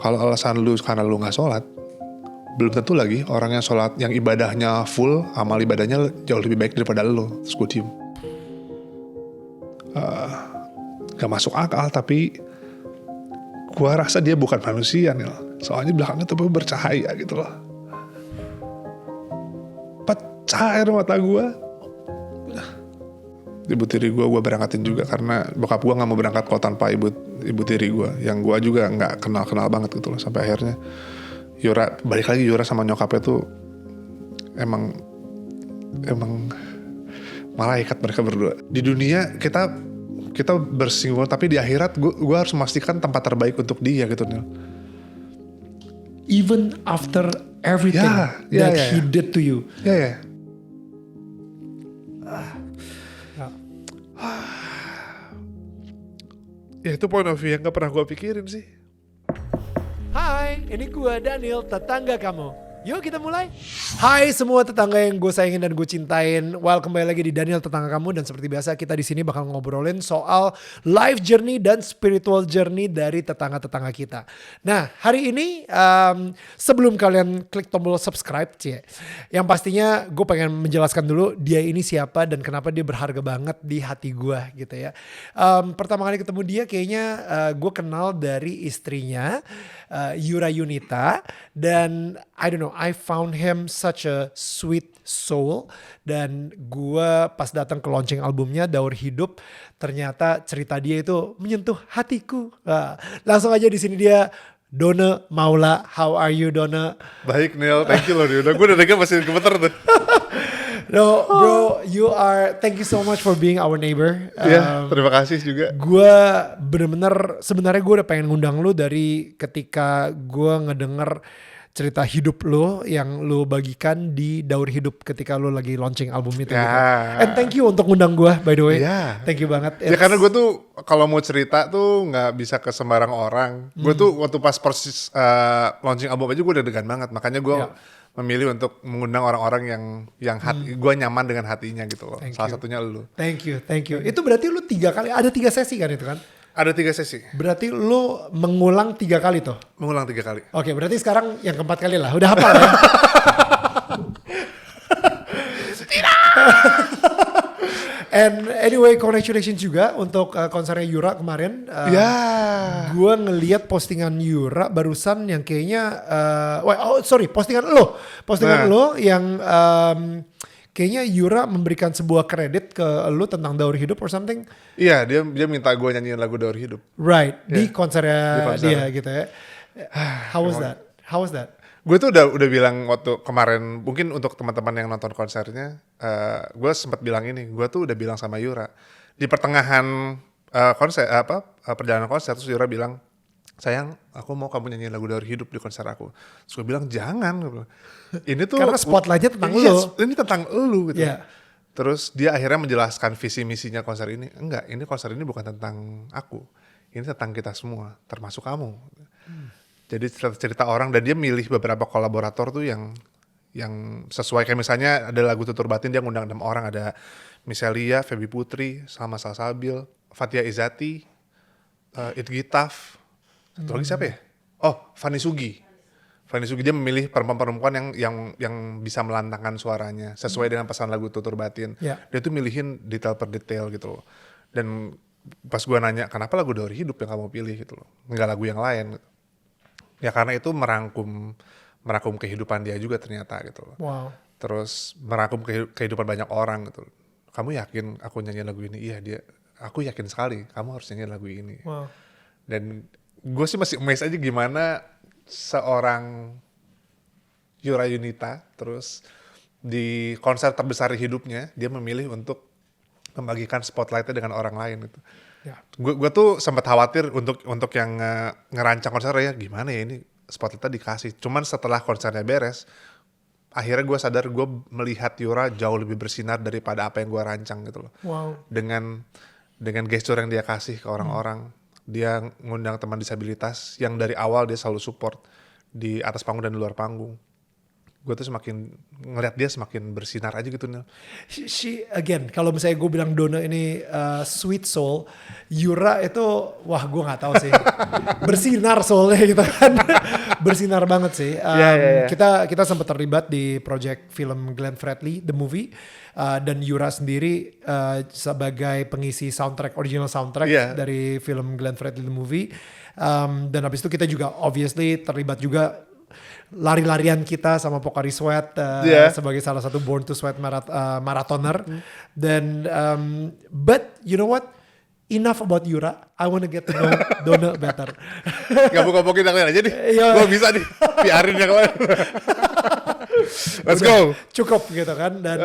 Kalau alasan lu karena lu nggak sholat, belum tentu lagi orang yang sholat, yang ibadahnya full, amal ibadahnya jauh lebih baik daripada lu. Terus gue diem. Gak masuk akal, tapi gue rasa dia bukan manusia nih. Soalnya belakangnya tuh bercahaya gitu loh. Pecah air mata gue. Ibu tiri gue berangkatin juga karena bokap gue nggak mau berangkat kok tanpa ibu tiri gue, yang gue juga nggak kenal banget gitu loh. Sampai akhirnya Yura balik lagi. Yura sama nyokapnya tuh emang malaikat mereka berdua. Di dunia kita bersinggungan, tapi di akhirat gue harus memastikan tempat terbaik untuk dia gitu Nil. Even after everything he did to you. Ya itu point of view yang gak pernah gue pikirin sih. Hai, ini gue Daniel, tetangga kamu. Yuk kita mulai. Hai semua tetangga yang gue sayangin dan gue cintain. Well, kembali lagi di Daniel Tetangga Kamu, dan seperti biasa kita di sini bakal ngobrolin soal life journey dan spiritual journey dari tetangga-tetangga kita. Nah, hari ini sebelum kalian klik tombol subscribe, yang pastinya gue pengen menjelaskan dulu dia ini siapa dan kenapa dia berharga banget di hati gue gitu ya. Pertama kali ketemu dia kayaknya gue kenal dari istrinya, Yura Yunita, dan I don't know, I found him such a sweet soul. Dan gue pas datang ke launching albumnya Daur Hidup, ternyata cerita dia itu menyentuh hatiku. Langsung aja di sini dia, Dona Maula. How are you, Dona? Baik Neil, thank you loh. Gue udah dengar masih gemeter tuh. No bro, thank you so much for being our neighbor. Iya, terima kasih juga. Gue bener-bener sebenarnya gue udah pengen ngundang lu dari ketika gue ngedenger cerita hidup lo yang lo bagikan di Daur Hidup ketika lo lagi launching album itu. Gitu. And thank you untuk ngundang gue, by the way. Thank you banget. Ya karena gue tuh kalau mau cerita tuh nggak bisa ke sembarang orang. Gue tuh waktu pas proses launching album aja gue udah degan banget. Makanya gue memilih untuk mengundang orang-orang yang hati gue nyaman dengan hatinya gitu loh. Salah satunya lo. Thank you. Itu berarti lo 3 kali, ada 3 sesi kan itu kan? Ada 3 sesi. Berarti lu mengulang 3 kali tuh? Mengulang 3 kali. Oke, berarti sekarang yang keempat kali lah. Udah hafal ya? And anyway, congratulations juga untuk konsernya Yura kemarin. Gue ngeliat postingan Yura barusan yang kayaknya... postingan lo yang... kayaknya Yura memberikan sebuah kredit ke lu tentang Daur Hidup or something. Iya, dia minta gue nyanyiin lagu Daur Hidup. Right, di konsernya dia gitu ya. How was that? Gue tuh udah bilang waktu kemarin, mungkin untuk teman-teman yang nonton konsernya, gue sempat bilang ini, gue tuh udah bilang sama Yura di pertengahan perjalanan konser, terus Yura bilang, sayang, aku mau kamu nyanyiin lagu Daur Hidup di konser aku. Terus gue bilang jangan. Ini tuh karena spotlightnya tentang lu. Ini tentang lu gitu. Yeah. Terus dia akhirnya menjelaskan visi misinya konser ini. Enggak, ini konser ini bukan tentang aku. Ini tentang kita semua, termasuk kamu. Jadi cerita orang, dan dia milih beberapa kolaborator tuh yang sesuai, kayak misalnya ada lagu Tutur Batin dia ngundang 6 orang, ada Miselia, Feby Putri, Salma Salsabil, Fathia Izati, Itgitaf. Satu lagi siapa ya? Oh, Fanny Sugi dia memilih perempuan-perempuan yang bisa melantangkan suaranya sesuai dengan pesan lagu Tutur Batin. Dia tuh milihin detail per detail gitu loh. Dan pas gue nanya, kenapa lagu Daur Hidup yang kamu pilih gitu loh, nggak lagu yang lain gitu. Ya karena itu merangkum kehidupan dia juga ternyata gitu loh. Wow. Terus merangkum kehidupan banyak orang gitu loh. Kamu yakin aku nyanyi lagu ini? Iya, aku yakin sekali kamu harus nyanyi lagu ini. Wow. Dan gue sih masih amazed aja gimana seorang Yura Yunita terus di konser terbesar di hidupnya dia memilih untuk membagikan spotlightnya dengan orang lain gitu. Gue tuh sempat khawatir untuk yang ngerancang konser ya, gimana ya ini spotlightnya dikasih. Cuman setelah konsernya beres, akhirnya gue sadar gue melihat Yura jauh lebih bersinar daripada apa yang gue rancang gitu loh. Wow. Dengan gestur yang dia kasih ke orang-orang. Dia ngundang teman disabilitas yang dari awal dia selalu support di atas panggung dan di luar panggung. gue tuh semakin ngelihat dia semakin bersinar aja gitu Nil. She again, kalau misalnya gue bilang Donna ini sweet soul, Yura itu wah gue nggak tahu sih. Bersinar soulnya gitu kan. Bersinar banget sih. Yeah. Kita sempat terlibat di project film Glenn Fredly the movie, dan Yura sendiri sebagai pengisi original soundtrack dari film Glenn Fredly the movie. Dan habis itu kita juga obviously terlibat juga lari-larian kita sama Pocari Sweat sebagai salah satu Born to Sweat marathoner. Dan but you know what? Enough about Yura. I wanna get to know Donna better. Gabung-gabungin yang lain aja nih. Gue bisa nih PR-in yang lain. Let's go. Cukup gitu kan. Dan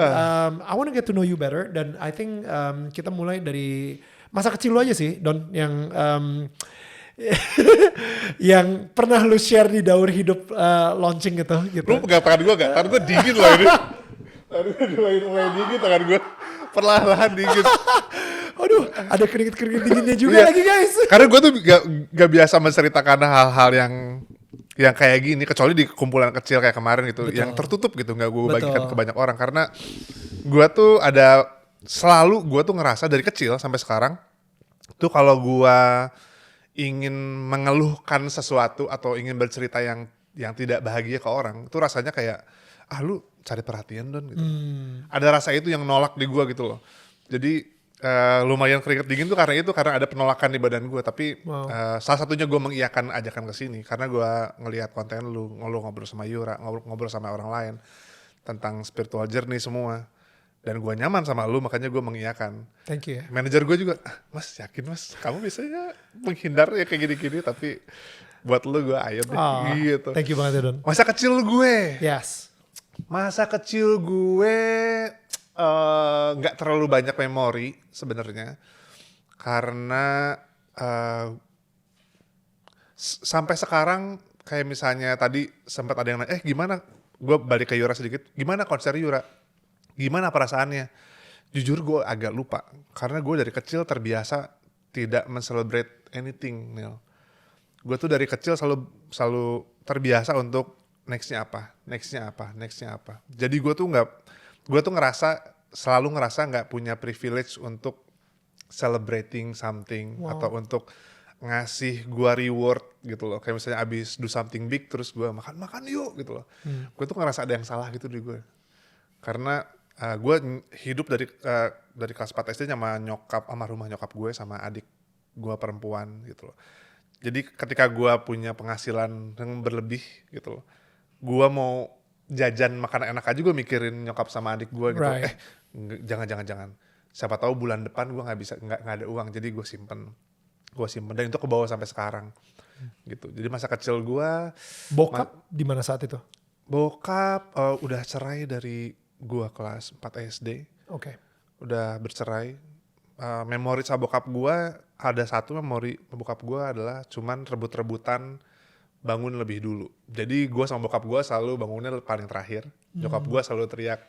I wanna get to know you better. Dan I think kita mulai dari masa kecil lu aja sih, Don, yang yang pernah lu share di Daur Hidup launching gitu. Lu pegang tangan gue gak? Tangan gue dingin loh ini. Tangan gue mulai dingin tangan gue. Perlahan dingin. Aduh, ada keringet-keringet dinginnya juga lagi guys. Karena gue tuh gak biasa menceritakan hal-hal yang kayak gini, kecuali di kumpulan kecil kayak kemarin gitu. Betul. Yang tertutup gitu, gak gue bagikan ke banyak orang. Karena gue tuh gue tuh ngerasa dari kecil sampai sekarang tuh kalau gue ingin mengeluhkan sesuatu atau ingin bercerita yang tidak bahagia ke orang, itu rasanya kayak lu cari perhatian Don gitu. Ada rasa itu yang nolak di gue gitu loh. Jadi lumayan keringet dingin tuh karena ada penolakan di badan gue. Tapi salah satunya gue mengiyakan ajakan ke sini karena gue ngelihat konten lu ngobrol sama Yura, ngobrol sama orang lain tentang spiritual journey semua. Dan gue nyaman sama lu, makanya gue mengiyakan. Thank you ya. Manajer gue juga, Mas yakin Mas, kamu biasanya menghindar ya kayak gini-gini, tapi buat lu gue ayo deh gitu. Thank you banget ya Don. Masa kecil gue. Yes. Masa kecil gue nggak terlalu banyak memori sebenarnya, karena sampai sekarang kayak misalnya tadi sempat ada yang nanya, gimana? Gue balik ke Yura sedikit, gimana konser Yura? Gimana perasaannya? Jujur gue agak lupa. Karena gue dari kecil terbiasa tidak men-celebrate anything, Nil. Gue tuh dari kecil selalu terbiasa untuk nextnya apa. Jadi gue tuh selalu ngerasa nggak punya privilege untuk celebrating something. Atau untuk ngasih gue reward gitu loh. Kayak misalnya abis do something big terus gue makan yuk gitu loh. Gue tuh ngerasa ada yang salah gitu di gue. Karena gue hidup dari kelas 4 SD sama rumah nyokap gue sama adik gue perempuan gitu loh. Jadi ketika gue punya penghasilan yang berlebih gitu loh, gue mau jajan makan enak aja gue mikirin nyokap sama adik gue gitu. Right. Jangan. Siapa tahu bulan depan gue nggak ada uang, jadi gue simpen dan itu kebawa sampai sekarang gitu. Jadi masa kecil gue. Bokap di mana saat itu? Bokap udah cerai dari gue kelas 4 SD. Oke. Udah bercerai. Memori sama bokap gue, ada satu memori bokap gue adalah cuman rebut-rebutan bangun lebih dulu. Jadi gue sama bokap gue selalu bangunnya paling terakhir. Nyokap gue selalu teriak,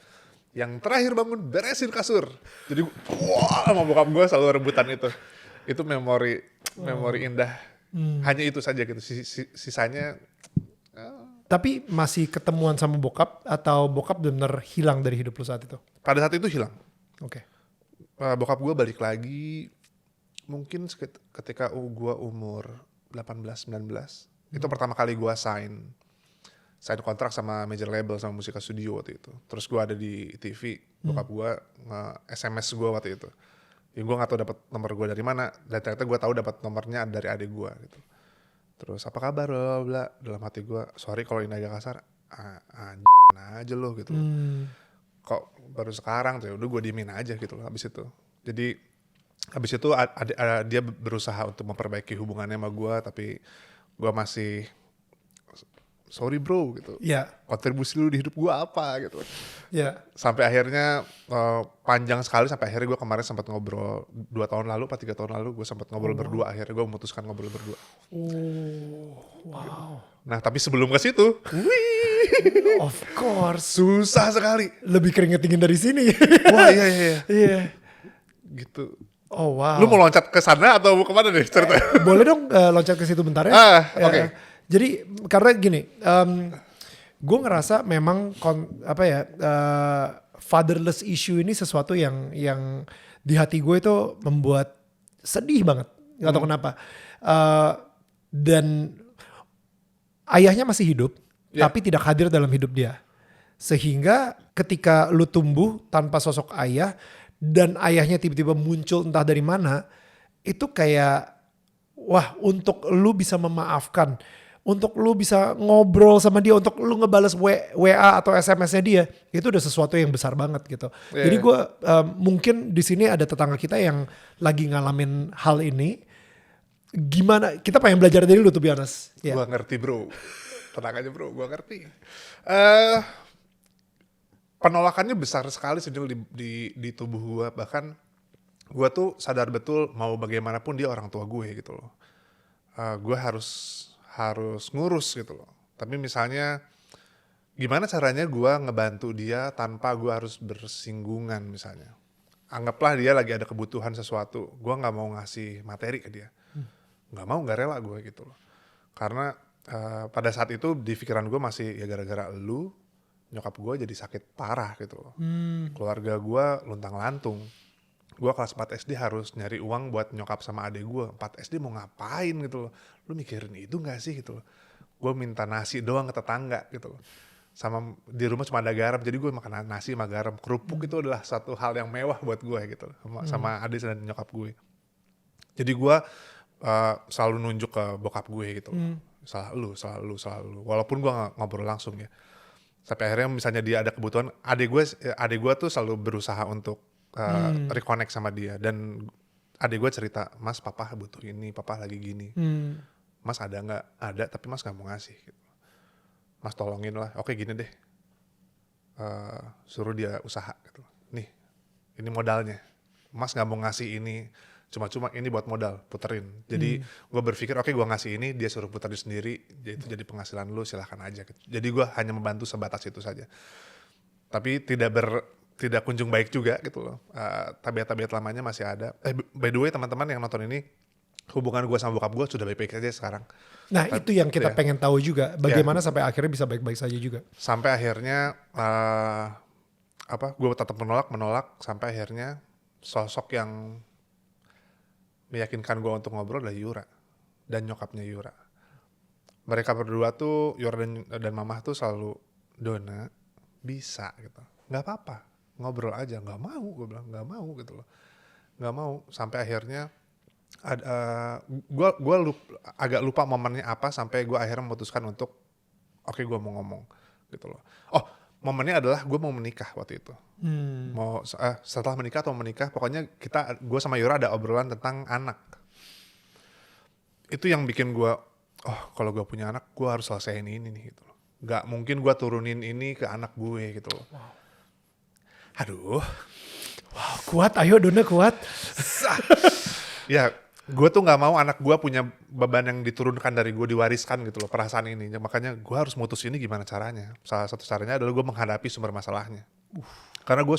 yang terakhir bangun beresin kasur. Jadi sama bokap gue selalu rebutan itu. Itu memori indah. Hanya itu saja gitu. Sisanya Tapi masih ketemuan sama bokap atau bokap benar-benar hilang dari hidup lu saat itu? Pada saat itu hilang. Oke. Bokap gue balik lagi mungkin ketika gue umur 18-19. Itu pertama kali gue sign kontrak sama major label, sama Musika Studio waktu itu. Terus gue ada di TV, bokap gue SMS gue waktu itu. Ya gue gak tahu dapat nomor gue dari mana, dan ternyata gue tahu dapat nomornya dari adik gue gitu. Terus apa kabar bla, dalam hati gue, sorry kalau ini agak kasar, aja lo gitu. Kok baru sekarang tuh, udah gue diemin aja gitu loh habis itu. Jadi habis itu dia berusaha untuk memperbaiki hubungannya sama gue, tapi gue masih sorry bro gitu. Iya. Kontribusi lu di hidup gue apa gitu. Iya. Sampai akhirnya panjang sekali, sampai akhirnya gue kemarin sempat ngobrol 2 tahun lalu, 3 tahun lalu gue sempat ngobrol berdua. Akhirnya gue memutuskan ngobrol berdua. Oh, wow. Nah tapi sebelum ke situ, of course, susah sekali. Lebih keringet dingin dari sini. Wah iya. Iya. Gitu. Oh wow. Lu mau loncat ke sana atau mau kemana deh ceritanya? Boleh dong loncat ke situ bentar ya. Oke. Jadi karena gini, gue ngerasa memang fatherless issue ini sesuatu yang di hati gue itu membuat sedih banget, nggak tahu kenapa. Dan ayahnya masih hidup, tapi tidak hadir dalam hidup dia. Sehingga ketika lu tumbuh tanpa sosok ayah dan ayahnya tiba-tiba muncul entah dari mana, itu kayak wah, untuk lu bisa memaafkan, untuk lu bisa ngobrol sama dia, untuk lu ngebales WA atau SMS-nya dia, itu udah sesuatu yang besar banget gitu. Jadi gue mungkin di sini ada tetangga kita yang lagi ngalamin hal ini. Gimana, kita pengen belajar dari lu tuh, be honest. Gue ngerti bro, tenang aja bro, gue ngerti. Penolakannya besar sekali sih di tubuh gue. Bahkan gue tuh sadar betul mau bagaimanapun dia orang tua gue gitu loh. Gue harus ngurus gitu loh. Tapi misalnya gimana caranya gue ngebantu dia tanpa gue harus bersinggungan misalnya. Anggaplah dia lagi ada kebutuhan sesuatu, gue nggak mau ngasih materi ke dia, nggak rela gue gitu loh. Karena pada saat itu di pikiran gue masih ya gara-gara lu nyokap gue jadi sakit parah gitu loh. Keluarga gue luntang-lantung. Gue kelas 4 SD harus nyari uang buat nyokap sama adek gue. 4 SD mau ngapain gitu loh. Lu mikirin itu gak sih gitu loh. Gue minta nasi doang ke tetangga gitu loh. Sama di rumah cuma ada garam. Jadi gue makan nasi sama garam. Kerupuk itu adalah satu hal yang mewah buat gue gitu loh. Sama adek dan nyokap gue. Jadi gue selalu nunjuk ke bokap gue gitu loh. Salah lu. Walaupun gue gak ngobrol langsung ya. Sampai akhirnya misalnya dia ada kebutuhan, adek gue tuh selalu berusaha untuk reconnect sama dia. Dan adek gue cerita, Mas papa butuh ini, papa lagi gini. Mas ada nggak? Ada, tapi mas nggak mau ngasih. Gitu. Mas tolongin lah, oke gini deh, suruh dia usaha. Gitu. Nih, ini modalnya. Mas nggak mau ngasih ini, cuma ini buat modal, puterin. Jadi gue berpikir oke gue ngasih ini, dia suruh puterin sendiri, itu jadi penghasilan lu, silahkan aja. Gitu. Jadi gue hanya membantu sebatas itu saja. Tapi tidak kunjung baik juga gitu loh. Tabiat-tabiat lamanya masih ada. By the way teman-teman yang nonton ini, hubungan gue sama bokap gue sudah baik-baik aja sekarang. Nah itu yang kita pengen tahu juga, bagaimana sampai akhirnya bisa baik-baik saja juga. Sampai akhirnya gue tetap menolak sampai akhirnya sosok yang meyakinkan gue untuk ngobrol adalah Yura dan nyokapnya Yura. Mereka berdua tuh, Yura dan Mamah tuh selalu, Dona bisa gitu, nggak apa-apa ngobrol aja. Nggak mau, gue bilang nggak mau gitu loh, nggak mau. Sampai akhirnya gue agak lupa momennya apa sampai gue akhirnya memutuskan untuk oke, gue mau ngomong gitu loh. Oh momennya adalah gue mau menikah waktu itu. Mau setelah menikah atau menikah, pokoknya gue sama Yura ada obrolan tentang anak. Itu yang bikin gue, kalau gue punya anak gue harus selesaiin ini nih gitu loh. Gak mungkin gue turunin ini ke anak gue gitu loh. Wow. Aduh. Wow, kuat, ayo Dona kuat. Ya gue tuh gak mau anak gue punya beban yang diturunkan dari gue, diwariskan gitu loh perasaan ini. Makanya gue harus mutus ini gimana caranya. Salah satu caranya adalah gue menghadapi sumber masalahnya. Karena gue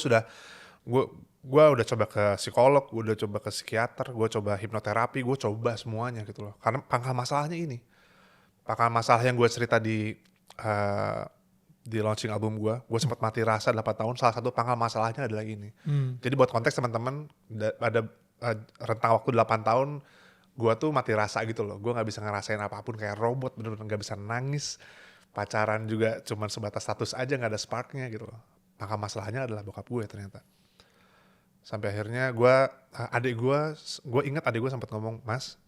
udah coba ke psikolog, gue udah coba ke psikiater, gue coba hipnoterapi, gue coba semuanya gitu loh. Karena pangkal masalahnya ini. Pangkal masalah yang gue cerita di launching album gue sempat mati rasa 8 tahun, salah satu pangkal masalahnya adalah ini. Jadi buat konteks teman-teman, ada rentang waktu 8 tahun gue tuh mati rasa gitu loh. Gue gak bisa ngerasain apapun, kayak robot, bener-bener gak bisa nangis. Pacaran juga cuman sebatas status aja, gak ada sparknya gitu loh. Maka masalahnya adalah bokap gue ternyata. Sampai akhirnya gue ingat adik gue sempat ngomong, Mas,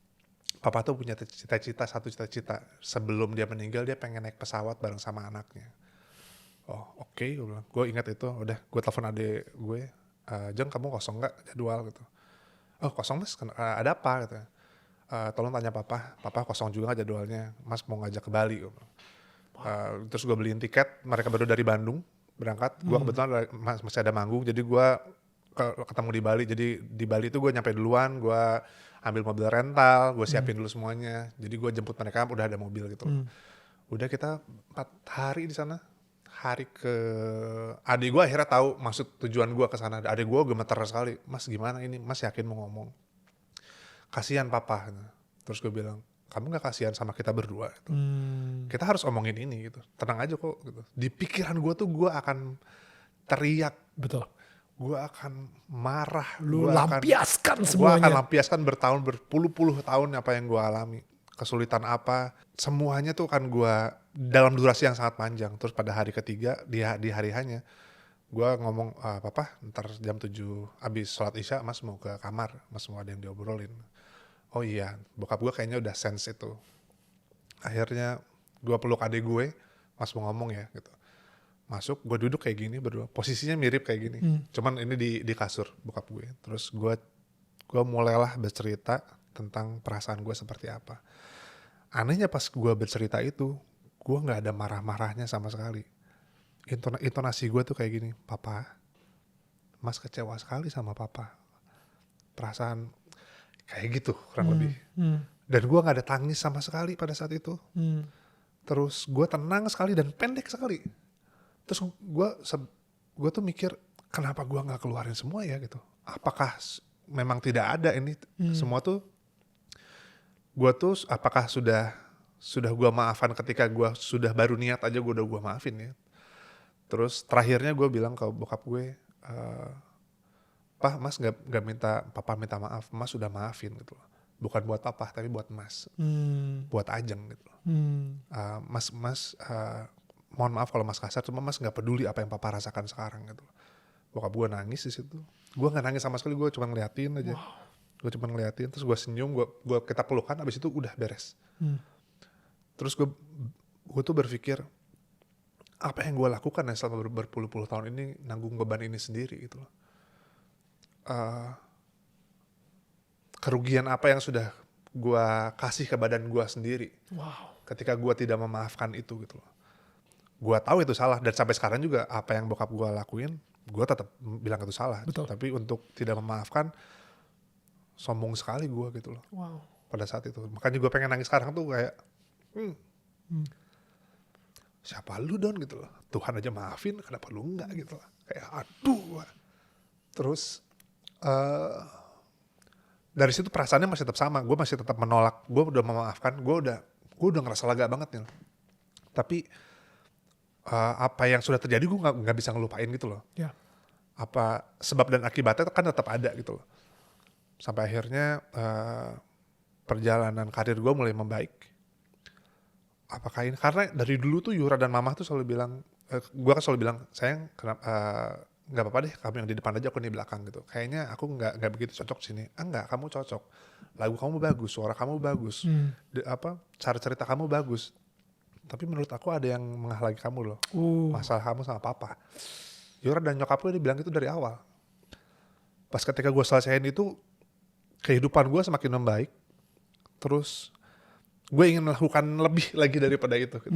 papa tuh punya satu cita-cita. Sebelum dia meninggal dia pengen naik pesawat bareng sama anaknya. Oh oke, gue ingat itu. Udah gue telepon adik gue, Jeng kamu kosong gak jadwal gitu. Oh kosong mas, ada apa gitu. Tolong tanya papa kosong juga gak jadwalnya, mas mau ngajak ke Bali. Terus gue beliin tiket, mereka baru dari Bandung berangkat. Gue kebetulan masih ada manggung, jadi gue ketemu di Bali. Jadi di Bali itu gue nyampe duluan, gue ambil mobil rental, gue siapin dulu semuanya. Jadi gue jemput mereka, udah ada mobil gitu. Udah kita 4 hari di sana. Hari ke adik gue akhirnya tahu maksud tujuan gue ke sana. Adik gue gemeter sekali, mas gimana ini, mas yakin mau ngomong? Kasihan papa. Terus gue bilang, kamu gak kasihan sama kita berdua gitu. Kita harus omongin ini gitu, tenang aja kok gitu. Di pikiran gue tuh gue akan teriak, Betul. gue akan marah, Lu lampiaskan gue semuanya. akan lampiaskan berpuluh-puluh tahun apa yang gue alami, kesulitan apa, semuanya tuh kan gue dalam durasi yang sangat panjang. Terus pada hari ketiga di hari hanya gue ngomong, papa ntar jam 7 abis sholat isya mas mau ke kamar, mas mau ada yang diobrolin. Oh iya, bokap gue kayaknya udah sense itu. Akhirnya gue peluk adik gue, mas mau ngomong ya gitu. Masuk, gue duduk kayak gini berdua, posisinya mirip kayak gini. Cuman ini di kasur bokap gue. Terus gue mulailah bercerita tentang perasaan gue seperti apa. Anehnya pas gue bercerita itu, gue gak ada marah-marahnya sama sekali. Intonasi gue tuh kayak gini, papa, mas kecewa sekali sama papa. Perasaan kayak gitu kurang lebih. Dan gue gak ada tangis sama sekali pada saat itu. Terus gue tenang sekali dan pendek sekali. Terus gue tuh mikir, kenapa gue gak keluarin semua ya gitu. Apakah memang tidak ada ini semua tuh. Gue tuh apakah sudah gue maafkan ketika gue sudah baru niat aja gue maafin ya. Terus terakhirnya gue bilang ke bokap gue, Pak, mas gak minta, papa minta maaf, mas sudah maafin gitu loh. Bukan buat papa, tapi buat mas, buat Ajeng gitu loh. Mas, mohon maaf kalau mas kasar, cuma mas gak peduli apa yang papa rasakan sekarang gitu loh. Bokap gue nangis di situ. Gue gak nangis sama sekali, gue cuma ngeliatin aja. Gue cuma ngeliatin, terus gue senyum, kita pelukan, abis itu udah beres. Terus gue tuh berpikir, apa yang gue lakukan ya selama berpuluh-puluh tahun ini, nanggung beban ini sendiri gitu loh. Kerugian apa yang sudah gue kasih ke badan gue sendiri ketika gue tidak memaafkan itu gitu loh. Gue tahu itu salah, dan sampai sekarang juga apa yang bokap gue lakuin gue tetap bilang itu salah. Betul. Tapi untuk tidak memaafkan, sombong sekali gue gitu loh. Pada saat itu makanya gue pengen nangis sekarang tuh kayak siapa lu Don gitu loh, Tuhan aja maafin, kenapa lu enggak gitu loh. Kayak aduh. Terus dari situ perasaannya masih tetap sama, gue masih tetap menolak. Gue udah memaafkan, gue udah ngerasa lega banget nih. Tapi apa yang sudah terjadi gue nggak bisa ngelupain gitu loh. Apa sebab dan akibatnya kan tetap ada gitu loh. Sampai akhirnya perjalanan karir gue mulai membaik. Apakah ini karena dari dulu tuh Yura dan Mama tuh selalu bilang, gue kan selalu bilang, sayang nggak apa-apa deh kamu yang di depan aja, aku di belakang gitu. Kayaknya aku nggak begitu cocok sini. Enggak, kamu cocok. Lagu kamu bagus, suara kamu bagus, cara cerita kamu bagus. Tapi menurut aku ada yang menghalangi kamu loh. Masalah kamu sama papa. Yura dan nyokap gue dia bilang itu dari awal. Pas ketika gue selesaiin itu, kehidupan gue semakin membaik. Terus gue ingin melakukan lebih lagi daripada itu gitu.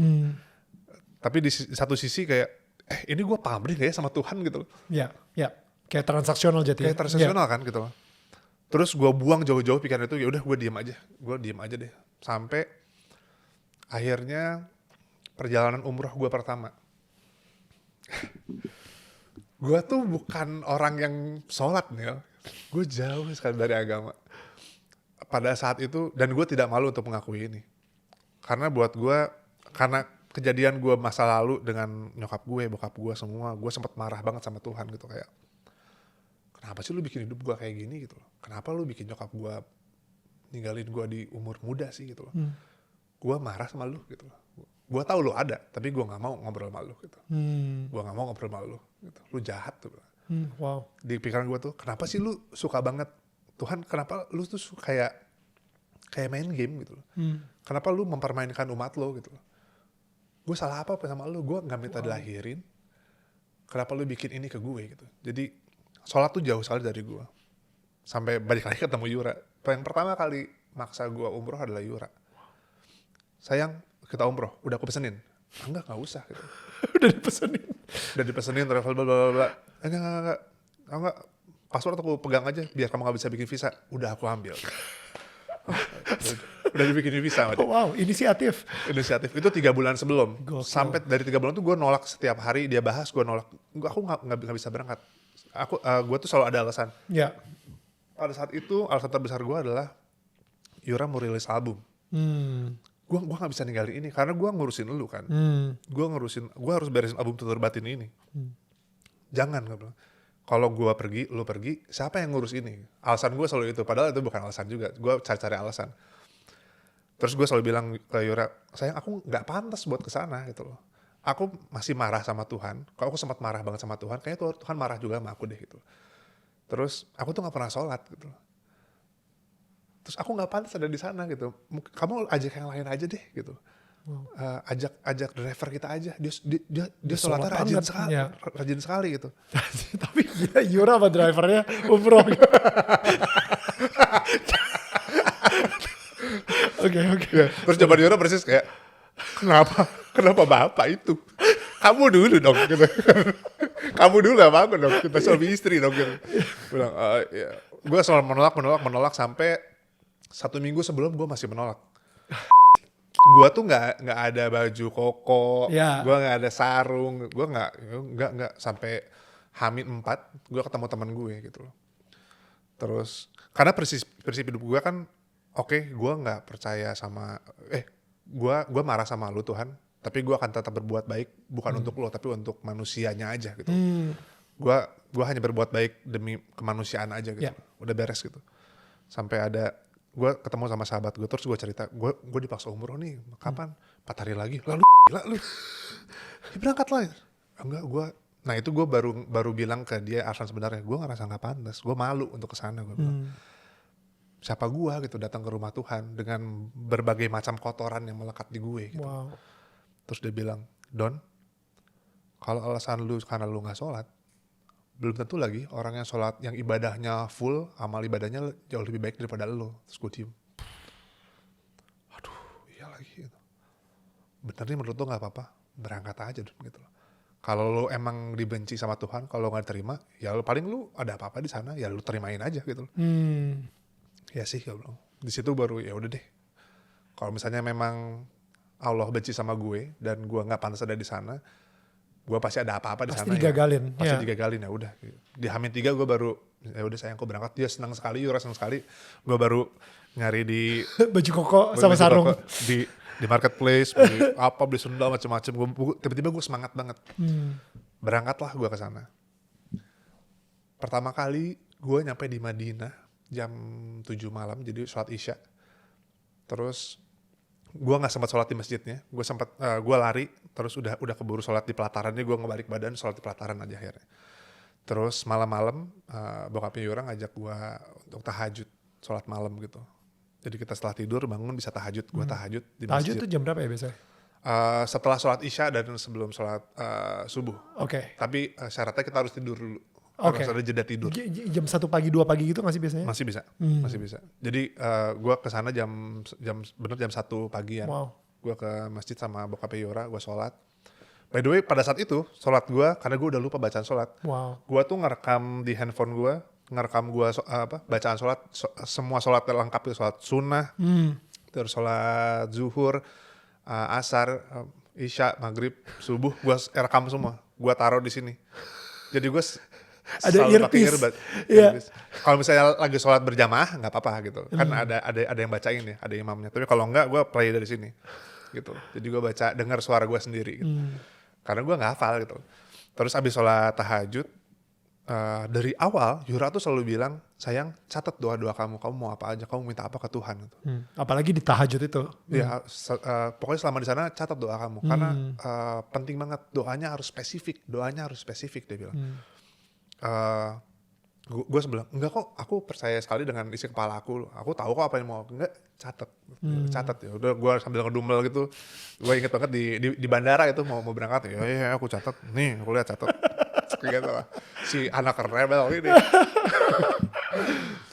Tapi di satu sisi kayak ini gue pamrih gak ya sama Tuhan gitu loh. Ya, kayak transaksional jadi. Kayak transaksional kan gitu loh. Terus gue buang jauh-jauh pikiran itu, ya udah gue diem aja deh. Sampai akhirnya perjalanan umroh gue pertama. Gue tuh bukan orang yang sholat nih, gue jauh sekali dari agama. Pada saat itu, dan gue tidak malu untuk mengakui ini. Karena buat gue, karena kejadian gue masa lalu dengan nyokap gue, bokap gue semua, gue sempat marah banget sama Tuhan gitu kayak, kenapa sih lu bikin hidup gue kayak gini gitu loh? Kenapa lu bikin nyokap gue ninggalin gue di umur muda sih gitu loh? Gue marah sama lu gitu loh. Gue tahu lu ada, tapi gue nggak mau ngobrol sama lu gitu. Gue nggak mau ngobrol sama lu gitu. Lu jahat tuh. Di pikiran gue tuh, kenapa sih lu suka banget Tuhan? Kenapa lu tuh kayak main game gitu loh? Kenapa lu mempermainkan umat lo gitu loh? Gue salah apa sama lu? Gue gak minta dilahirin. Kenapa lu bikin ini ke gue gitu? Jadi sholat tuh jauh sekali dari gue. Sampai balik lagi ketemu Yura. Yang pertama kali maksa gue umroh adalah Yura. Sayang, kita umroh. Udah aku pesenin. Enggak usah gitu. Udah dipesenin travel blablabla. Enggak. Password aku pegang aja biar kamu gak bisa bikin visa. Udah aku ambil. Udah dibikin visa. Inisiatif. Itu 3 bulan sebelum. Gokil. Sampai dari 3 bulan tuh gue nolak setiap hari dia bahas, gue nolak. Aku nggak bisa berangkat. Gue tuh selalu ada alasan. Ya. Pada saat itu alasan terbesar gue adalah Yura mau rilis album. Gue nggak bisa ninggalin ini karena gue ngurusin lu kan. Gue harus beresin album Tutur Batin ini. Jangan, gue bilang. Kalau gue pergi, lu pergi, siapa yang ngurus ini? Alasan gue selalu itu, padahal itu bukan alasan juga. Gue cari-cari alasan. Terus gue selalu bilang ke Yura, sayang aku nggak pantas buat kesana gitu loh. Aku masih marah sama Tuhan. Kalau aku sempat marah banget sama Tuhan, kayaknya Tuhan marah juga sama aku deh gitu. Terus aku tuh nggak pernah sholat gitu. Terus aku nggak pantas ada di sana gitu. Kamu ajak yang lain aja deh gitu. Ajak driver kita aja. Dia sholatnya rajin sekali gitu. Tapi gila Yura sama drivernya umroh. Oke. Ya, terus jawaban Yura persis kayak, kenapa bapak itu? Kamu dulu dong gitu. Kamu dulu sama aku dong. Kita suami istri dong gitu. Bilang, ya. Gue selalu menolak sampai 1 minggu sebelum gue masih menolak. Gue tuh nggak ada baju koko, gue nggak ada sarung, gue nggak sampai H-4 gue ketemu teman gue gitu loh. Terus karena prinsip hidup gue kan, oke, gue nggak percaya sama, gue marah sama lu Tuhan, tapi gue akan tetap berbuat baik bukan untuk lo tapi untuk manusianya aja gitu. Gue hanya berbuat baik demi kemanusiaan aja gitu. Udah beres gitu. Sampai ada gue ketemu sama sahabat gue, terus gue cerita, gue dipaksa umroh nih, kapan? 4 hari lagi. Lalu gila lu, ya berangkat lah. Enggak, nah itu gue baru bilang ke dia alasan sebenarnya, gue ngerasa gak pantas, gue malu untuk kesana. Gue bilang, siapa gue gitu datang ke rumah Tuhan dengan berbagai macam kotoran yang melekat di gue gitu. Wow. Terus dia bilang, Don, kalau alasan lu karena lu gak sholat, belum tentu lagi orang yang sholat, yang ibadahnya full, amal ibadahnya jauh lebih baik daripada lo. Terus gue diem. Aduh, iya lagi gitu. Bener nih menurut lo gak apa-apa, berangkat aja dong gitu. Kalau lo emang dibenci sama Tuhan, kalau gak diterima, ya lo paling lo ada apa-apa di sana, ya lo terimain aja gitu. Ya sih, ya belum. Di situ baru ya udah deh. Kalau misalnya memang Allah benci sama gue dan gue nggak pantas ada di sana, gue pasti ada apa-apa di sana. Pasti digagalin. Ya. Pasti digagalin, ya udah. Di H-3 gue baru, ya udah sayang kok berangkat. Dia senang sekali, Yura senang sekali. Gue baru nyari di baju koko sama sarung di marketplace, beli sendal macam-macam. Tiba-tiba gue semangat banget. Berangkatlah gue ke sana. Pertama kali gue nyampe di Madinah jam 7 malam, jadi sholat Isya. Terus gue nggak sempat sholat di masjidnya, gue lari, terus udah keburu sholat di pelatarannya, gue ngebalik badan sholat di pelataran aja akhirnya. Terus malam-malam bokapnya Yura ngajak gue untuk tahajud, sholat malam gitu. Jadi kita setelah tidur bangun bisa tahajud, gue tahajud di masjid. Tahajud tuh jam berapa ya biasanya? Setelah sholat Isya dan sebelum sholat subuh. Oke. Tapi syaratnya kita harus tidur dulu. Oke. Harus ada jeda tidur. Jam 1 pagi, 2 pagi gitu nggak sih biasanya? Masih bisa. Jadi gue kesana jam 1 pagian. Wow. Gue ke masjid sama bokapnya Yura, gue sholat. By the way, pada saat itu sholat gue, karena gue udah lupa bacaan sholat. Wow. Gue tuh ngerekam di handphone gue, bacaan sholat, semua sholat lengkap itu, sholat sunnah, terus sholat zuhur, asar, isya, maghrib, subuh, gue rekam semua. Gue taruh di sini. Jadi gue ada earpiece. Kalau misalnya lagi sholat berjamaah nggak apa-apa gitu. Kan ada yang bacain ya, ada imamnya. Tapi kalau enggak, gue play dari sini gitu. Jadi gue baca, dengar suara gue sendiri gitu. Karena gue nggak hafal gitu. Terus abis sholat tahajud, dari awal Yura tuh selalu bilang, sayang catat doa-doa kamu mau apa aja, kamu minta apa ke Tuhan gitu. Apalagi di tahajud itu. Ya, pokoknya selama di sana catat doa kamu, karena penting banget, doanya harus spesifik dia bilang. Gue bilang, enggak kok, aku percaya sekali dengan isi kepala aku tahu kok apa yang mau, enggak, catat ya. Udah gue sambil ngedumel gitu, gue inget banget di bandara itu mau berangkat, ya aku catat, nih aku lihat catat. Gitu lah. Si anak rebel ini.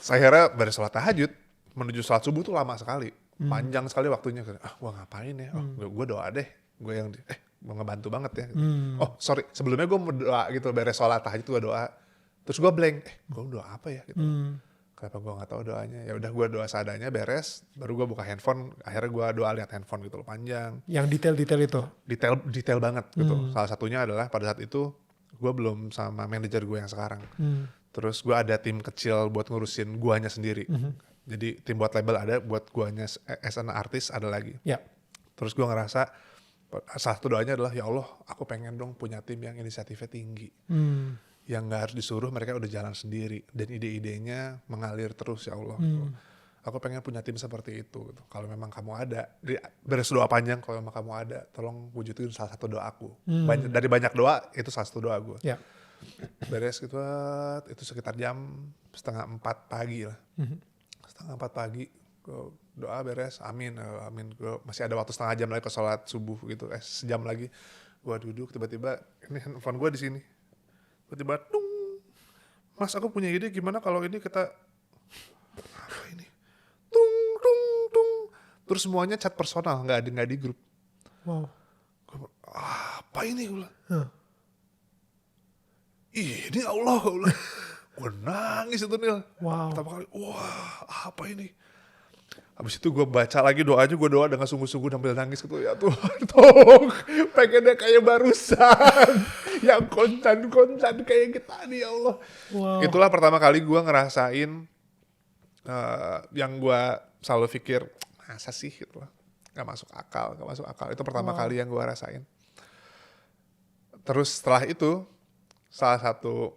Saya kira dari sholat tahajud menuju sholat subuh tuh lama sekali, panjang sekali waktunya. Gue ngapain ya? Gue doa deh. Gue yang mau ngebantu banget ya. Oh sorry, sebelumnya gue mau doa gitu, beres sholat tahajud gue doa. Terus gue blank, gue doa apa ya? Gitu. Kenapa gue nggak tahu doanya? Ya udah gue doa seadanya, beres. Baru gue buka handphone. Akhirnya gue doa lihat handphone gitu loh, panjang. Yang detail-detail itu? Detail banget gitu. Salah satunya adalah pada saat itu gue belum sama manajer gue yang sekarang. Terus gue ada tim kecil buat ngurusin guanya sendiri. Jadi tim buat label ada, buat guanya as an artist ada lagi. Ya. Terus gue ngerasa salah satu doanya adalah ya Allah, aku pengen dong punya tim yang inisiatifnya tinggi, yang nggak harus disuruh, mereka udah jalan sendiri dan ide-idenya mengalir terus ya Allah. Gitu. Aku pengen punya tim seperti itu. Gitu. Kalau memang kamu ada, beres doa panjang. Kalau memang kamu ada, tolong wujudin salah satu doaku. Dari banyak doa itu salah satu doa gue. Ya. Beres gitu, itu sekitar jam 3:30 pagi lah. 3:30 pagi. Doa beres, amin. Gue masih ada waktu setengah jam lagi ke sholat subuh gitu, sejam lagi. Gue duduk, tiba-tiba ini handphone gue di sini. Tiba-tiba, dung, Mas aku punya ide gimana kalau ini kita apa ini? Tung, tung, tung. Terus semuanya chat personal, nggak di grup. Wow. Apa ini? Gue bilang. Ini Allah. Gue nangis itu Nil. Wow. Pertama kali, wah apa ini? Habis itu gue baca lagi doanya, gue doa dengan sungguh-sungguh sambil nangis gitu. Ya Tuhan, tolong, pengennya kayak barusan. Yang kontan kayak kita nih ya Allah. Wow. Itulah pertama kali gue ngerasain yang gue selalu pikir, masa sih gitu lah. Gak masuk akal. Itu pertama kali yang gue rasain. Terus setelah itu, salah satu,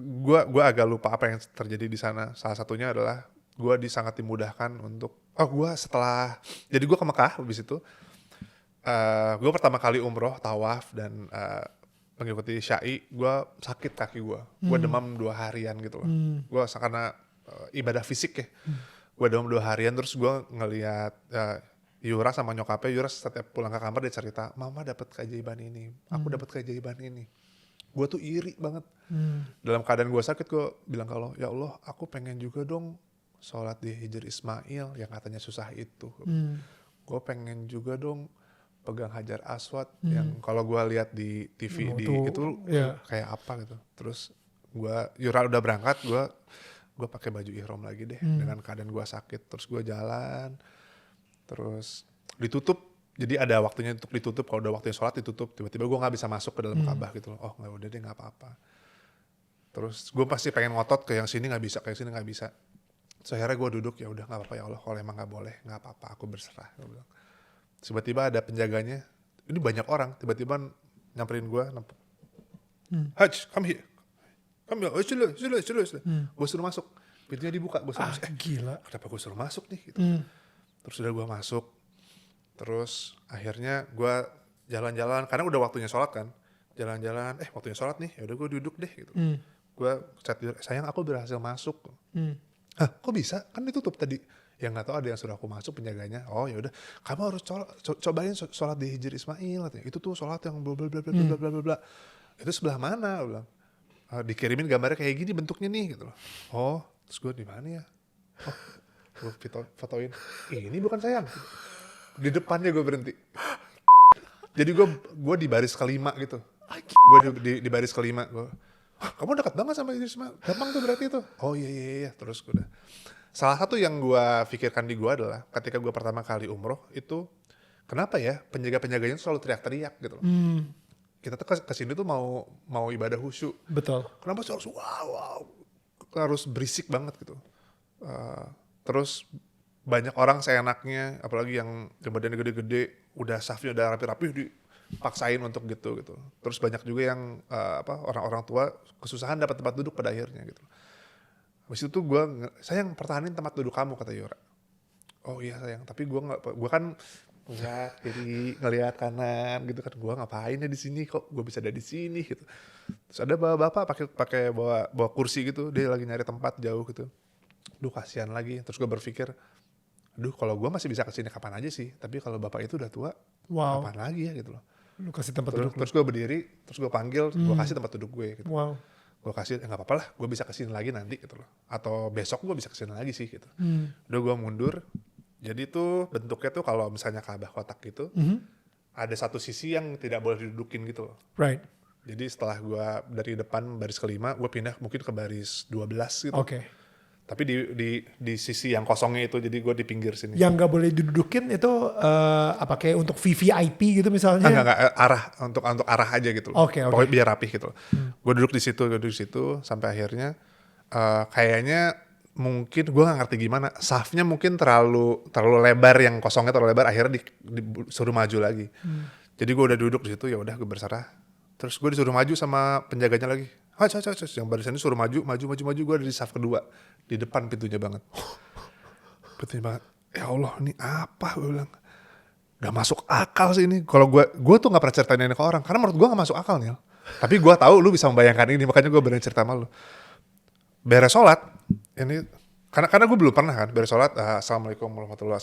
gue agak lupa apa yang terjadi di sana. Salah satunya adalah gue sangat dimudahkan untuk jadi gue ke Mekah habis itu gue pertama kali umroh, tawaf dan mengikuti syai, gue sakit kaki gue demam 2 harian gitu loh. Gue karena ibadah fisik ya, gue demam 2 harian. Terus gue ngelihat Yura sama nyokapnya. Yura setiap pulang ke kamar dia cerita, mama dapat keajaiban ini, aku dapat keajaiban ini. Gue tuh iri banget. Dalam keadaan gue sakit, gue bilang ke Allah, ya Allah aku pengen juga dong sholat di Hijr Ismail yang katanya susah itu. Gue pengen juga dong pegang Hajar Aswad yang kalau gue lihat di TV itu kayak apa gitu. Terus Yura udah berangkat, gue pakai baju ihram lagi deh dengan keadaan gue sakit. Terus gue jalan, terus ditutup. Jadi ada waktunya untuk ditutup. Kalau udah waktunya sholat ditutup. Tiba-tiba gue nggak bisa masuk ke dalam Ka'bah gitu loh. Oh nggak, udah deh nggak apa-apa. Terus gue pasti pengen ngotot ke yang sini nggak bisa, kayak sini nggak bisa. So akhirnya gue duduk, ya udah nggak apa-apa ya Allah, kalau emang nggak boleh nggak apa-apa, aku berserah. Tiba-tiba ada penjaganya, ini banyak orang, tiba-tiba nyamperin gue, Haj, come here, sudah. Gue suruh masuk, pintunya dibuka, gue suruh masuk. Gila. Kenapa gue suruh masuk nih? Gitu. Terus udah gue masuk, terus akhirnya gue jalan-jalan, karena udah waktunya sholat kan, jalan-jalan, waktunya sholat nih, ya udah gue duduk deh gitu. Gue chat dia, sayang aku berhasil masuk. Hah, kok bisa? Kan ditutup tadi. Ya nggak tahu, ada yang suruh aku masuk penjaganya. Oh ya udah, kamu harus cobain sholat di Hijr Ismail. Itu tuh sholat yang bla bla bla bla bla bla bla. Itu sebelah mana? Aku bilang. Dikirimin gambarnya kayak gini bentuknya nih gitu loh. Oh, terus gue di mana ya? Oh, gue fotoin. Ini bukan sayang. Di depannya gue berhenti. Jadi gue di baris kelima gitu. Gue di baris kelima. Kamu dekat banget sama Ismail, gampang tuh berarti itu. Oh iya. Terus gue udah. Salah satu yang gue pikirkan di gue adalah ketika gue pertama kali umroh itu, kenapa ya penjaga-penjaganya selalu teriak-teriak gitu loh. Kita tuh kesini tuh mau ibadah khusyuk. Betul. Kenapa sih harus wow, harus berisik banget gitu. Terus banyak orang seenaknya, apalagi yang badannya gede-gede, udah safnya udah rapi-rapi dipaksain untuk gitu. Terus banyak juga yang orang-orang tua kesusahan dapat tempat duduk pada akhirnya gitu. Habis itu sayang pertahanin tempat duduk kamu, kata Yura. Oh iya sayang, tapi gue kan ngeliat kiri, ngeliat kanan gitu kan, gue ngapain ya di sini, kok gue bisa ada di sini gitu. Terus ada bapak pakai bawa kursi gitu, dia lagi nyari tempat jauh gitu. Duh kasihan lagi. Terus gue berpikir, aduh kalau gue masih bisa kesini kapan aja sih, tapi kalau bapak itu udah tua, kapan lagi ya gitu loh. Lu kasih tempat duduk. Terus gue berdiri, terus gue panggil, gue kasih tempat duduk gue gitu. Wow. Gue kasih, nggak apa-apa lah, gue bisa kesini lagi nanti gitu loh. Atau besok gue bisa kesini lagi sih gitu. Udah gue mundur. Jadi tuh bentuknya tuh kalau misalnya Ka'bah kotak gitu, ada satu sisi yang tidak boleh didudukin gitu loh. Right. Jadi setelah gue dari depan baris kelima, gue pindah mungkin ke baris 12 gitu. Oke. Tapi di sisi yang kosongnya itu, jadi gue di pinggir sini. Yang nggak boleh didudukin itu kayak untuk VVIP gitu misalnya? Enggak, arah, untuk arah aja gitu loh. Oke. Pokoknya biar rapih gitu loh. Gue duduk di situ sampai akhirnya kayaknya mungkin gue nggak ngerti gimana, safnya mungkin terlalu lebar, yang kosongnya terlalu lebar, akhirnya disuruh maju lagi. Jadi gue udah duduk di situ, ya udah gue berserah. Terus gue disuruh maju sama penjaganya lagi. Yang barusan disuruh maju, gue ada di saf kedua, di depan pintunya banget. Ya Allah, ini apa, gue bilang. Gak masuk akal sih ini. Kalau gue tuh gak pernah ceritain ini ke orang, karena menurut gue gak masuk akal nih. Tapi gue tahu lu bisa membayangkan ini, makanya gue berani cerita sama lu. Beres sholat, ini karena gue belum pernah kan beres sholat. Assalamualaikum warahmatullahi.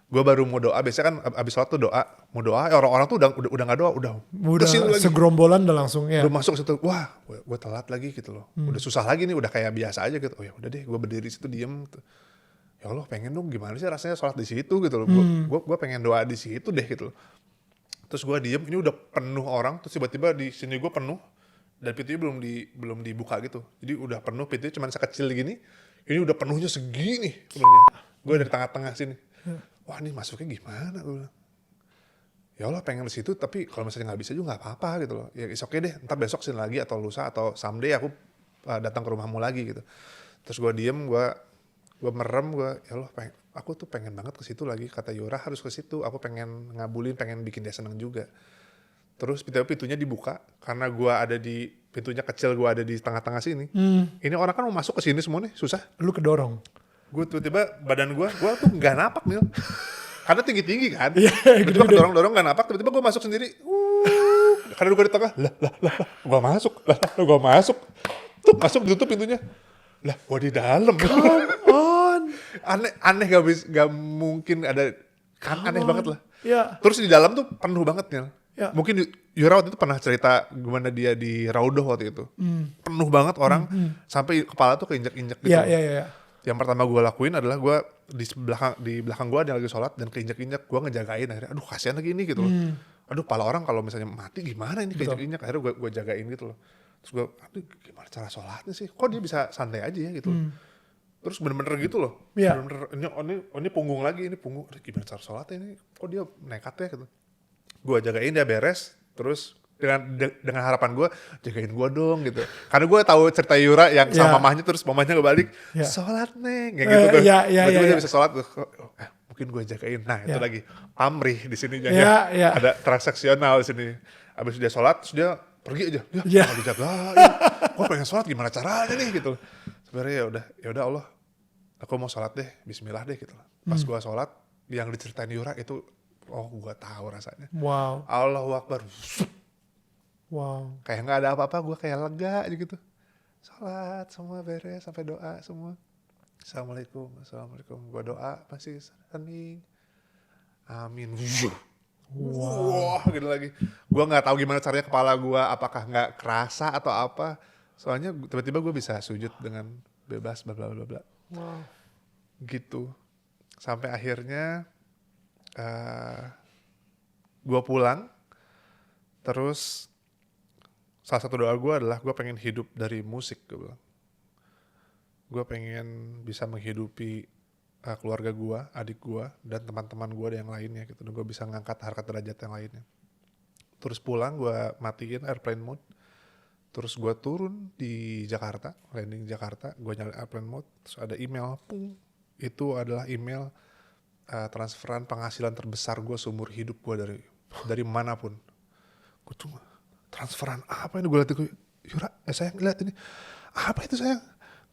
Gue baru mau doa. Biasanya kan abis sholat tuh doa, mau doa. Orang-orang tuh udah nggak doa, udah segerombolan udah langsung ya. Udah masuk situ, wah, gue telat lagi gitu loh. Udah susah lagi nih, udah kayak biasa aja gitu. Oh ya udah deh, gue berdiri situ diem. Gitu. Ya Allah, pengen dong gimana sih rasanya sholat di situ gitu loh. Gue pengen doa di situ deh gitu loh. Terus gue diem, ini udah penuh orang. Terus tiba-tiba di sini gue penuh. Dan pintunya belum dibuka gitu. Jadi udah penuh, pintunya cuma sekecil gini. Ini udah penuhnya segini penuhnya. Gue dari tengah-tengah sini. Wah, ini masuknya gimana? Gue bilang. Ya Allah, pengen di situ, tapi kalau misalnya nggak bisa juga nggak apa-apa gitu loh. Ya oke deh, ntar besok sini lagi atau lusa atau someday aku datang ke rumahmu lagi gitu. Terus gue diem, gue merem, ya Allah, aku tuh pengen banget ke situ lagi. Kata Yura harus ke situ. Aku pengen ngabulin, pengen bikin dia seneng juga. Terus pintunya dibuka karena gue ada di pintunya kecil, gue ada di tengah-tengah sini. Ini orang kan mau masuk ke sini semua nih, susah. Lu kedorong. Gue tiba-tiba badan gue tuh nggak napak nih. Karena tinggi-tinggi kan. Gitu. Tiba-tiba dorong nggak napak. Tiba-tiba gue masuk sendiri. Karena gue di tengah. Gue masuk. Tuh masuk ditutup pintunya. Lah, gue di dalam. Come on. Aneh gak mungkin ada, kan aneh banget lah. Ya. Terus di dalam tuh penuh banget nih. Ya. Mungkin Yura waktu itu pernah cerita gimana dia di Raudoh waktu itu. Penuh banget orang, sampai kepala tuh keinjek-injek gitu. Iya. Yang pertama gue lakuin adalah gue di belakang gue ada lagi sholat dan keinjek-injek, gue ngejagain akhirnya. Aduh, kasihan lagi ini gitu loh. Aduh, kepala orang kalau misalnya mati gimana ini keinjek-injek. Akhirnya gue jagain gitu loh. Terus gue, aduh gimana cara sholatnya sih? Kok dia bisa santai aja ya gitu. Terus bener-bener gitu loh. Yeah. Bener-bener, ini punggung lagi, ini punggung. Aduh, gimana cara sholatnya ini? Kok dia nekat ya gitu. Gue jagain, dia beres. Terus dengan harapan gue, jagain gue dong gitu. Karena gue tahu cerita Yura yang sama mamahnya, terus mamahnya ngebalik, sholat neng, kayak gitu tuh. Tiba-tiba dia bisa sholat, mungkin gue jagain. Nah itu lagi, pamrih di sini. Ada transaksional di sini. Abis dia sholat, terus dia pergi aja, mau dijagain. Gue pengen sholat, gimana caranya nih gitu. Sebenarnya ya udah Allah, aku mau sholat deh, Bismillah deh gitu. Pas gue sholat, yang diceritain Yura itu, oh gue tahu rasanya. Wow. Allahu Akbar. Wow. Kayak nggak ada apa-apa, gue kayak lega aja gitu. Sholat semua beres sampai doa semua. Assalamualaikum. Gue doa pasti hening. Amin. Wah, gitu lagi. Gue nggak tahu gimana caranya kepala gue, apakah nggak kerasa atau apa. Soalnya tiba-tiba gue bisa sujud dengan bebas, bla bla bla bla. Wow. Gitu. Sampai akhirnya gue pulang. Terus salah satu doa gue adalah gue pengen hidup dari musik, gue bilang. Gue pengen bisa menghidupi keluarga gue, adik gue, dan teman-teman gue yang lainnya gitu. Dan gue bisa ngangkat harkat derajat yang lainnya. Terus pulang gue matiin airplane mode. Terus gue turun di Jakarta, landing Jakarta. Gue nyalain airplane mode, terus ada email. Pung. Itu adalah email transferan penghasilan terbesar gue seumur hidup gue dari manapun. Gue cuma, transferan apa ini? Gue liat itu, Yura, sayang lihat ini. Apa itu sayang?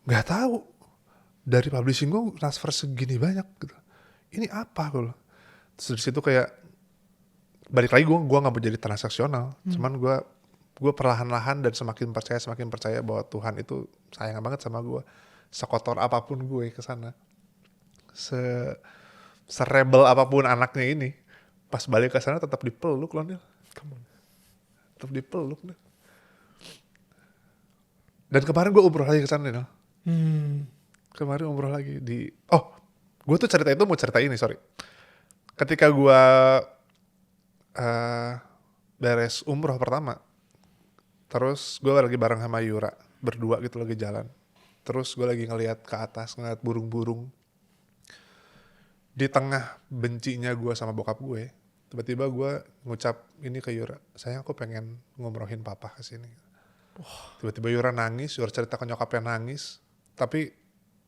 Gak tahu. Dari publishing gue transfer segini banyak gitu. Ini apa gue? Terus dari situ kayak balik lagi gue gak mau jadi transaksional. Cuman gue perlahan-lahan dan semakin percaya bahwa Tuhan itu sayang banget sama gue. Sekotor apapun gue kesana, serebel apapun anaknya ini, pas balik ke sana tetap dipeluk loh Nil. Tetap dipeluk Nil. Dan kemarin gue umroh lagi ke sana Nil. Kemarin umroh lagi gue tuh cerita itu mau cerita ini, sorry. Ketika gue beres umroh pertama, terus gue lagi bareng sama Yura, berdua gitu lagi jalan. Terus gue lagi ngeliat ke atas, ngeliat burung-burung. Di tengah bencinya gue sama bokap gue, tiba-tiba gue ngucap ini ke Yura, sayang aku pengen ngumrohin papa ke sini. Tiba-tiba Yura nangis, Yura cerita ke nyokapnya nangis. Tapi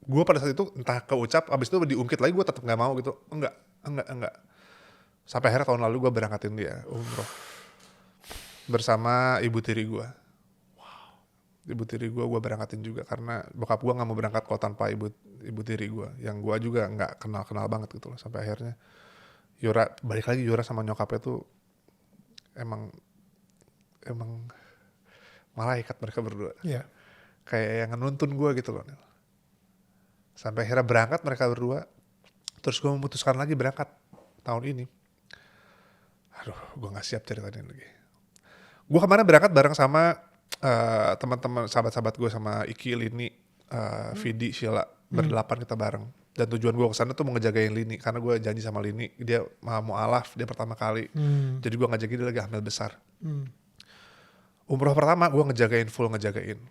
gue pada saat itu entah keucap, abis itu diungkit lagi gue tetap nggak mau gitu. Enggak. Sampai akhirnya tahun lalu gue berangkatin dia umroh bersama ibu tiri gue. Ibu tiri gue berangkatin juga karena bokap gue nggak mau berangkat kok tanpa ibu tiri gue, yang gue juga nggak kenal banget gitu loh. Sampai akhirnya Yura balik lagi, Yura sama nyokapnya tuh emang malaikat mereka berdua. Iya. Kayak yang nuntun gue gitu loh. Sampai akhirnya berangkat mereka berdua. Terus gue memutuskan lagi berangkat tahun ini. Aduh, gue gak siap ceritanya lagi. Gue kemarin berangkat bareng sama teman-teman, sahabat-sahabat gue, sama Iki, Lini, Vidi, Sheila. Berdelapan kita bareng. Dan tujuan gue kesana tuh mau ngejagain Lini. Karena gue janji sama Lini, dia mau alaf, dia pertama kali. Jadi gue ngejagain, dia lagi hamil besar. Umroh pertama gue full ngejagain.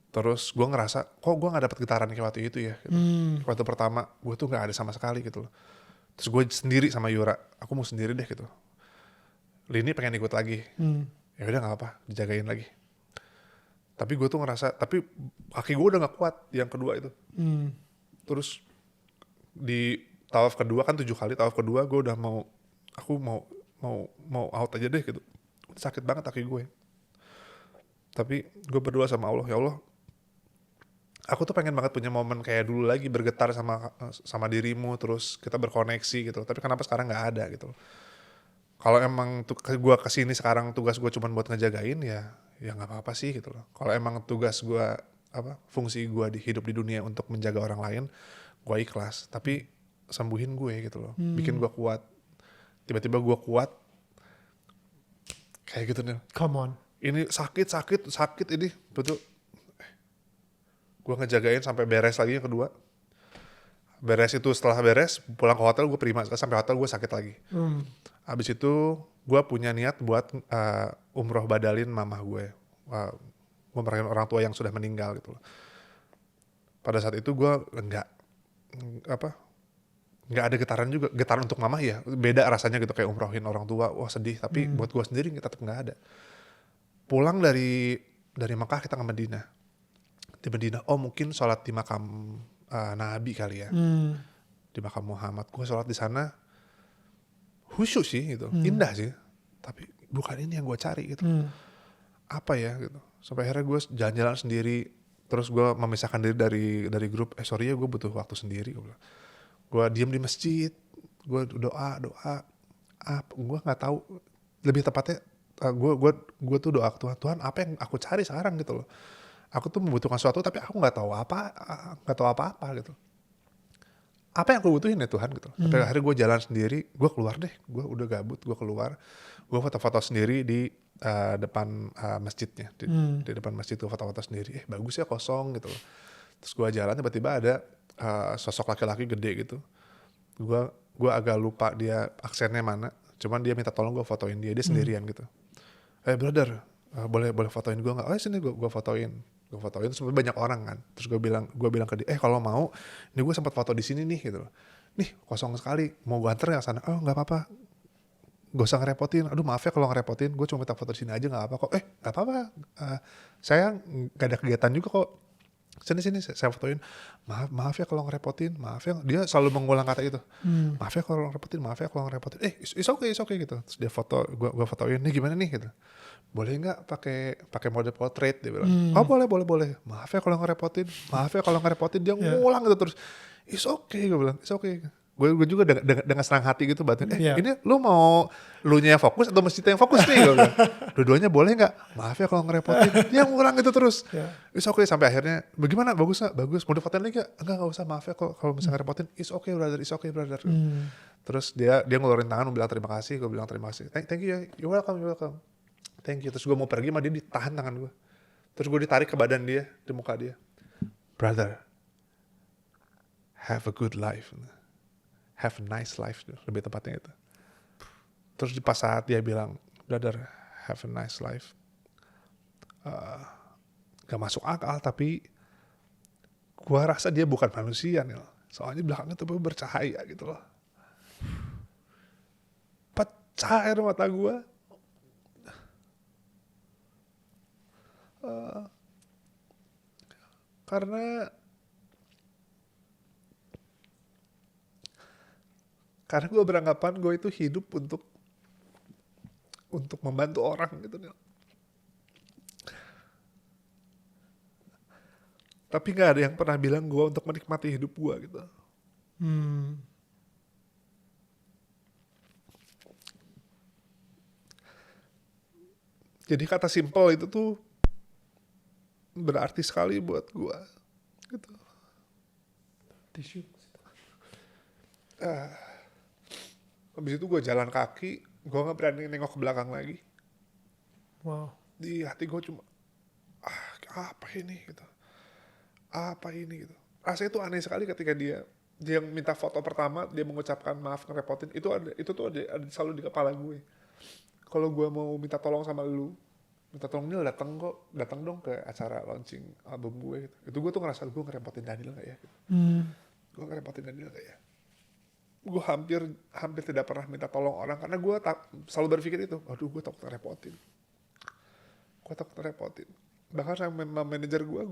Terus gue ngerasa, kok gue gak dapet getaran kayak waktu itu ya. Gitu. Waktu pertama, gue tuh gak ada sama sekali gitu loh. Terus gue sendiri sama Yura, aku mau sendiri deh gitu. Lini pengen ikut lagi. Ya udah gak apa-apa, dijagain lagi. Tapi gue tuh ngerasa, tapi kaki gue udah gak kuat yang kedua itu. Terus di tawaf kedua kan 7 kali, tawaf kedua gue udah aku mau out aja deh gitu. Sakit banget kaki gue. Tapi gue berdoa sama Allah, ya Allah, aku tuh pengen banget punya momen kayak dulu lagi, bergetar sama dirimu, terus kita berkoneksi gitu. Tapi kenapa sekarang nggak ada gitu? Kalau emang gue kesini sekarang tugas gue cuma buat ngejagain, ya nggak apa-apa sih gitu loh. Kalau emang tugas gue fungsi gue di hidup di dunia untuk menjaga orang lain, gue ikhlas. Tapi sembuhin gue gitu loh, bikin gue kuat. Tiba-tiba gue kuat, kayak gitu nih. Come on. Ini sakit ini betul. Gue ngejagain sampai beres lagi yang kedua. Beres itu, setelah beres pulang ke hotel gue prima, sampai hotel gue sakit lagi. Habis itu gue punya niat buat umroh badalin mamah gue. Gue merayakan orang tua yang sudah meninggal gitu loh. Pada saat itu gue nggak ada getaran juga. Getaran untuk mamah ya beda rasanya gitu, kayak umrohin orang tua, wah sedih. Tapi buat gue sendiri tetap nggak ada. Pulang dari Mekah kita ke Madinah. Di Madinah, mungkin sholat di makam Nabi kali ya. Di makam Muhammad. Gue sholat di sana, khusyuk sih gitu, indah sih. Tapi bukan ini yang gue cari gitu. Apa ya gitu. Sampai akhirnya gue jalan-jalan sendiri. Terus gue memisahkan diri dari grup. Sorry ya, gue butuh waktu sendiri. Gue diam di masjid. Gue doa. Gue nggak tahu. Lebih tepatnya, gue tuh doa ke Tuhan, apa yang aku cari sekarang gitu loh. Aku tuh membutuhkan sesuatu tapi aku nggak tahu apa-apa gitu. Apa yang aku butuhin ya Tuhan gitu. Sampai akhirnya gue jalan sendiri, gue keluar deh. Gue udah gabut, gue keluar. Gue foto-foto sendiri di depan masjidnya. Di depan masjid gue foto-foto sendiri. Bagus ya, kosong gitu loh. Terus gue jalan, tiba-tiba ada sosok laki-laki gede gitu. Gue agak lupa dia aksennya mana. Cuman dia minta tolong gue fotoin dia sendirian gitu. Brother, boleh fotoin gue nggak? Sini gue fotoin. Terus banyak orang kan. Terus gue bilang ke dia, kalau mau, ini gue sempat foto di sini nih gitu loh. Nih kosong sekali, mau gue anter nggak sana? Nggak apa-apa, gak usah ngerepotin. Aduh maaf ya kalau ngerepotin, gue cuma minta foto di sini aja, nggak apa kok. Nggak apa-apa, saya nggak ada kegiatan juga kok. Sini saya fotoin. Maaf ya kalau ngerepotin, maaf ya. Dia selalu mengulang kata itu. Maaf ya kalau ngerepotin. It's okay gitu. Terus dia foto, gue fotoin. Nih gimana nih gitu. Boleh nggak pakai mode portrait, dia bilang. Boleh. Maaf ya kalau ngerepotin. Dia ngulang gitu terus. It's okay, gue bilang. It's okay. Gue juga dengan senang hati gitu batin. Ini lu mau lu nya yang fokus atau masjidnya yang fokus nih? Gue bilang. Dua-duanya boleh nggak? Maaf ya kalau ngerepotin. Dia ngulang gitu terus. It's okay, sampai akhirnya bagaimana? Bagus nggak? Bagus. Mau difotoin lagi nggak? Enggak usah. Maaf ya kalau misalnya ngerepotin. It's okay brother. Terus dia ngeluarin tangan, bilang terima kasih. Gue bilang terima kasih. Thank you ya. You're welcome. Thank you. Terus gue mau pergi, dia ditahan tangan gue. Terus gue ditarik ke badan dia, di muka dia. Brother, have a good life. Have a nice life, lebih tepatnya itu. Terus di pas saat dia bilang, brother, have a nice life. Gak masuk akal, tapi gua rasa dia bukan manusia nih. Soalnya belakangnya tuh bercahaya gitu loh. Pecah air mata gua. Karena Karena gue beranggapan gue itu hidup untuk membantu orang gitu. Tapi nggak ada yang pernah bilang gue untuk menikmati hidup gue gitu. Jadi kata simple itu tuh berarti sekali buat gue gitu. Tisu. Habis itu gue jalan kaki, gue nggak berani nengok ke belakang lagi. Wow. Di hati gue cuma apa ini gitu, apa ini gitu. Rasanya itu aneh sekali ketika dia minta foto pertama, dia mengucapkan maaf ngerepotin, itu tuh ada selalu di kepala gue. Kalau gue mau minta tolong sama lu, minta tolong Nil datang dong ke acara launching album gue gitu. Itu gue tuh ngerasa gue ngerepotin Daniel gak ya gitu. Gue ngerepotin Daniel gak ya. Gue hampir tidak pernah minta tolong orang karena gue selalu berpikir itu, aduh gue takut ngerepotin. Bahkan sama manajer gue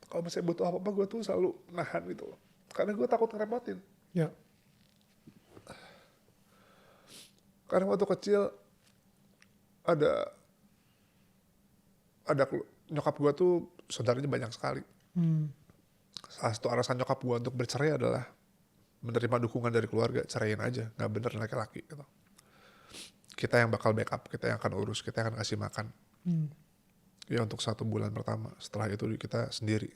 kalau misalnya butuh apa-apa gue tuh selalu nahan gitu loh. Karena gue takut ngerepotin. Ya. Karena waktu kecil ada nyokap gue tuh saudaranya banyak sekali. Salah satu alasan nyokap gue untuk bercerai adalah menerima dukungan dari keluarga, ceraiin aja, nggak bener laki-laki gitu. Kita yang bakal backup, kita yang akan urus, kita yang akan kasih makan. Ya untuk 1 bulan pertama, setelah itu kita sendiri.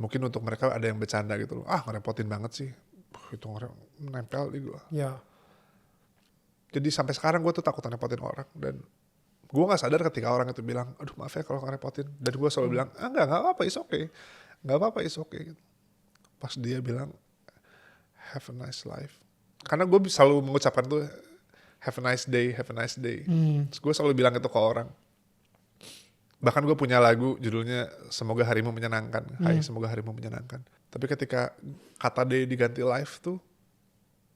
Mungkin untuk mereka ada yang bercanda gitu loh, ngerepotin banget sih, itu nempel di gue. Ya. Jadi sampai sekarang gue tuh takut ngerepotin orang dan gue nggak sadar ketika orang itu bilang, aduh maaf ya kalau ngerepotin, dan gue selalu bilang, nggak apa-apa, it's okay, nggak apa-apa, it's okay. Pas dia bilang, have a nice life, karena gue selalu mengucapkan tuh, have a nice day. Terus gue selalu bilang itu ke orang. Bahkan gue punya lagu judulnya Semoga Harimu Menyenangkan. Hai, semoga harimu menyenangkan. Tapi ketika kata day diganti life tuh,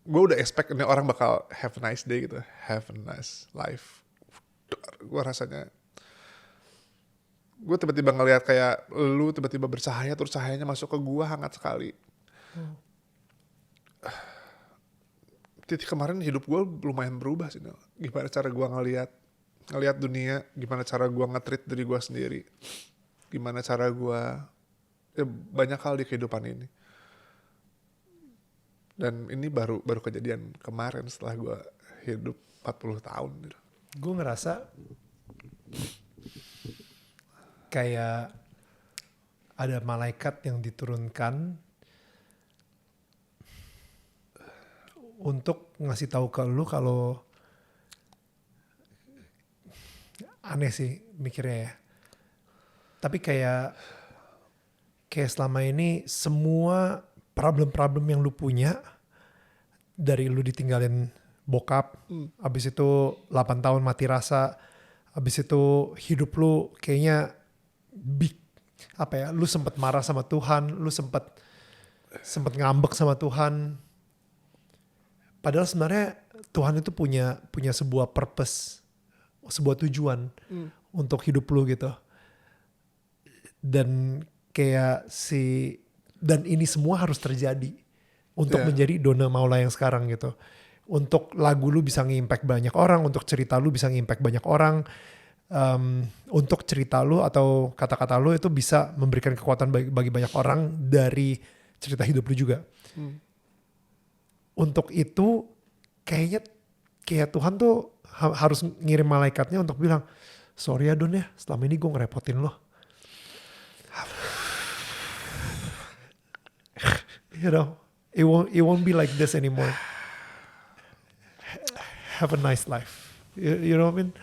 gue udah expect ini orang bakal have a nice day gitu, have a nice life. Gue rasanya, gue tiba-tiba ngelihat kayak lu tiba-tiba bercahaya, terus cahayanya masuk ke gue hangat sekali. Titik kemarin hidup gue lumayan berubah sih. Gimana cara gue ngelihat dunia, gimana cara gue nge-treat diri gue sendiri, gimana cara gue, banyak hal di kehidupan ini. Dan ini baru kejadian kemarin setelah gue hidup 40 tahun gitu. Gue ngerasa kayak ada malaikat yang diturunkan untuk ngasih tahu ke lu kalau, aneh sih mikirnya ya. Tapi kayak selama ini semua problem-problem yang lu punya, dari lu ditinggalin bokap, abis itu 8 tahun mati rasa, abis itu hidup lu kayaknya lu sempet marah sama Tuhan, lu sempet ngambek sama Tuhan. Padahal sebenarnya Tuhan itu punya sebuah purpose, sebuah tujuan untuk hidup lu gitu. Dan kayak dan ini semua harus terjadi untuk menjadi Donna Maula yang sekarang gitu. Untuk lagu lu bisa nge-impact banyak orang, untuk cerita lu bisa nge-impact banyak orang, untuk cerita lu atau kata-kata lu itu bisa memberikan kekuatan bagi banyak orang dari cerita hidup lu juga. Untuk itu kayak Tuhan tuh harus ngirim malaikatnya untuk bilang, sorry ya Don ya, selama ini gue ngerepotin lo. You know, it won't be like this anymore. Have a nice life. You know what I mean?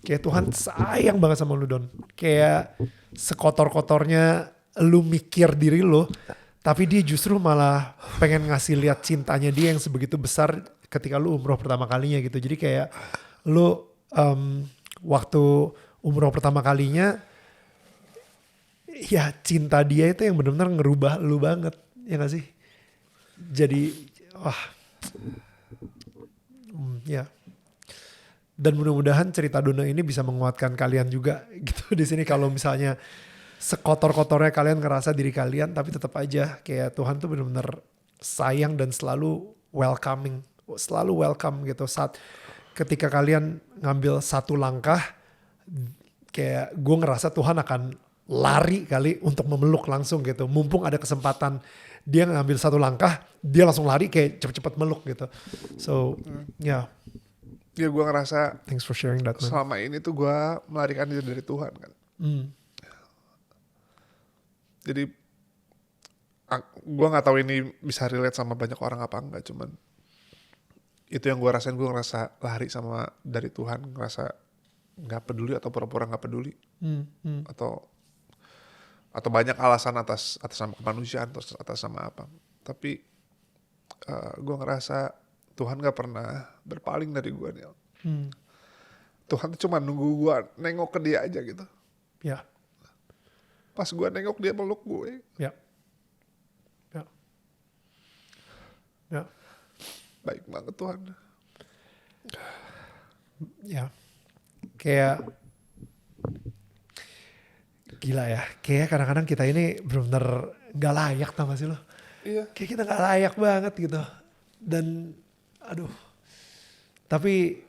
Kayak Tuhan sayang banget sama lu Don. Kayak sekotor-kotornya lu mikir diri lu, tapi dia justru malah pengen ngasih lihat cintanya dia yang sebegitu besar ketika lu umroh pertama kalinya gitu. Jadi kayak lu waktu umroh pertama kalinya, ya cinta dia itu yang benar-benar ngerubah lu banget, ya gak sih? Jadi, ya. Dan mudah-mudahan cerita Dono ini bisa menguatkan kalian juga gitu di sini. Kalau misalnya sekotor-kotornya kalian ngerasa diri kalian, tapi tetap aja kayak Tuhan tuh benar-benar sayang dan selalu welcoming, selalu welcome gitu. Saat ketika kalian ngambil satu langkah, kayak gue ngerasa Tuhan akan lari kali untuk memeluk langsung gitu. Mumpung ada kesempatan dia ngambil satu langkah, dia langsung lari kayak cepet-cepet meluk gitu. So yeah. Ya gue ngerasa Thanks for sharing that, man. selama ini tuh gue melarikan diri dari Tuhan kan. Jadi gue nggak tahu ini bisa relate sama banyak orang apa enggak, cuman itu yang gue rasain. Gue ngerasa lari sama dari Tuhan, ngerasa nggak peduli atau pura-pura nggak peduli, atau banyak alasan atas sama kemanusiaan, atas sama apa. Tapi gue ngerasa Tuhan gak pernah berpaling dari gue nih. Tuhan tuh cuma nunggu gue nengok ke dia aja gitu. Ya. Pas gue nengok dia peluk gue. Ya. Ya. Ya. Baik banget Tuhan. Ya. Kayak gila ya. Kayak kadang-kadang kita ini benar-benar gak layak, tau gak sih lo? Iya. Kayak kita gak layak banget gitu. Dan aduh. Tapi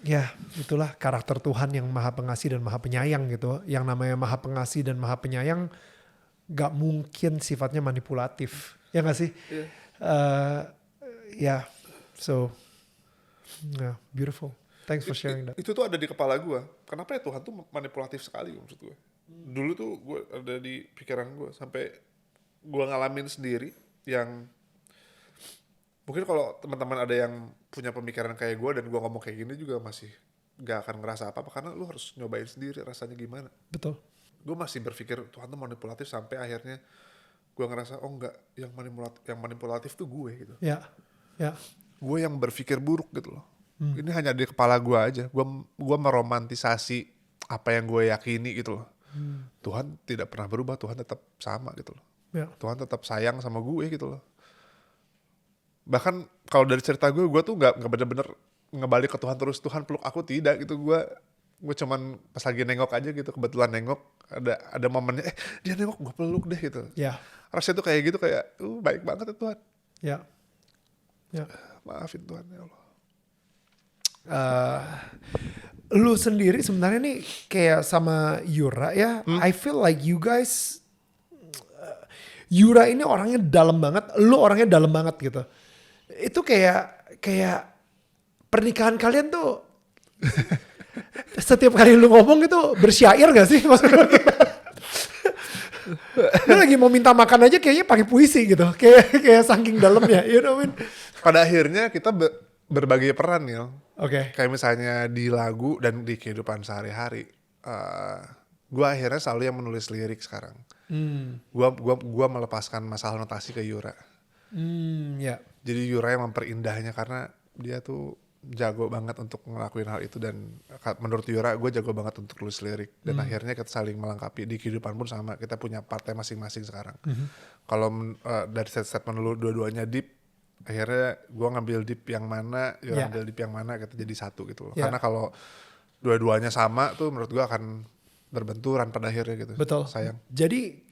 ya itulah karakter Tuhan yang maha pengasih dan maha penyayang gitu. Yang namanya maha pengasih dan maha penyayang gak mungkin sifatnya manipulatif. Ya gak sih? Iya. Yeah. So yeah, beautiful. Thanks for sharing that. Itu tuh ada di kepala gue. Kenapa ya Tuhan tuh manipulatif sekali maksud gue. Dulu tuh gue ada di pikiran gue. Sampai gue ngalamin sendiri yang mungkin kalau teman-teman ada yang punya pemikiran kayak gue dan gue ngomong kayak gini juga masih gak akan ngerasa apa-apa. Karena lu harus nyobain sendiri rasanya gimana. Betul. Gue masih berpikir Tuhan tuh manipulatif sampai akhirnya gue ngerasa oh enggak, yang manipulatif tuh gue gitu. Ya, ya. Gue yang berpikir buruk gitu loh. Ini hanya di kepala gue aja. Gue meromantisasi apa yang gue yakini gitu loh. Tuhan tidak pernah berubah, Tuhan tetap sama gitu loh. Ya. Tuhan tetap sayang sama gue gitu loh. Bahkan kalau dari cerita gue tuh nggak bener-bener ngebalik ke Tuhan terus, Tuhan peluk aku, tidak gitu. Gue cuman pas lagi nengok aja gitu, kebetulan nengok ada momennya dia nengok gue peluk deh gitu. Ya. Rasanya tuh kayak gitu, kayak baik banget ya Tuhan. Ya. Ya. Maafin Tuhan ya Allah. Lu sendiri sebenarnya nih kayak sama Yura ya. I feel like you guys, Yura ini orangnya dalam banget, lu orangnya dalam banget gitu. Itu kayak pernikahan kalian tuh setiap kali lu ngomong itu bersyair gak sih maksudnya? Lu lagi mau minta makan aja kayaknya pakai puisi gitu, kayak saking dalamnya, you know what I mean? Pada akhirnya kita berbagai peran ya. Oke. Kayak misalnya di lagu dan di kehidupan sehari-hari. Gue akhirnya selalu yang menulis lirik sekarang. Gue melepaskan masalah notasi ke Yura. Ya. Jadi Yura yang memperindahnya karena dia tuh jago banget untuk ngelakuin hal itu, dan menurut Yura gue jago banget untuk tulis lirik, dan akhirnya kita saling melengkapi. Di kehidupan pun sama, kita punya partai masing-masing sekarang. Kalau dari statement lu dua-duanya deep, akhirnya gue ngambil deep yang mana, Yura ngambil deep yang mana, kita jadi satu gitu loh. Karena kalau dua-duanya sama tuh menurut gue akan berbenturan pada akhirnya gitu. Betul. Sayang. Jadi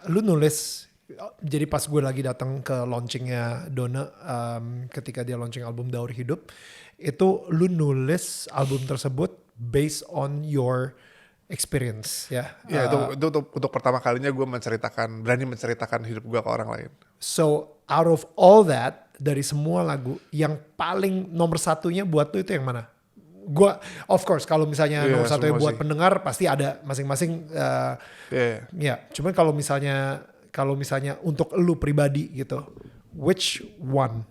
lu nulis, jadi pas gue lagi datang ke launchingnya Dona, ketika dia launching album Daur Hidup, itu lu nulis album tersebut based on your experience ya. Ya itu untuk pertama kalinya gue berani menceritakan hidup gue ke orang lain. So out of all that, dari semua lagu, yang paling nomor satunya buat lu itu yang mana? Gua of course kalau misalnya nomor satunya buat pendengar pasti ada masing-masing. Ya, cuman kalau misalnya untuk lu pribadi gitu, which one?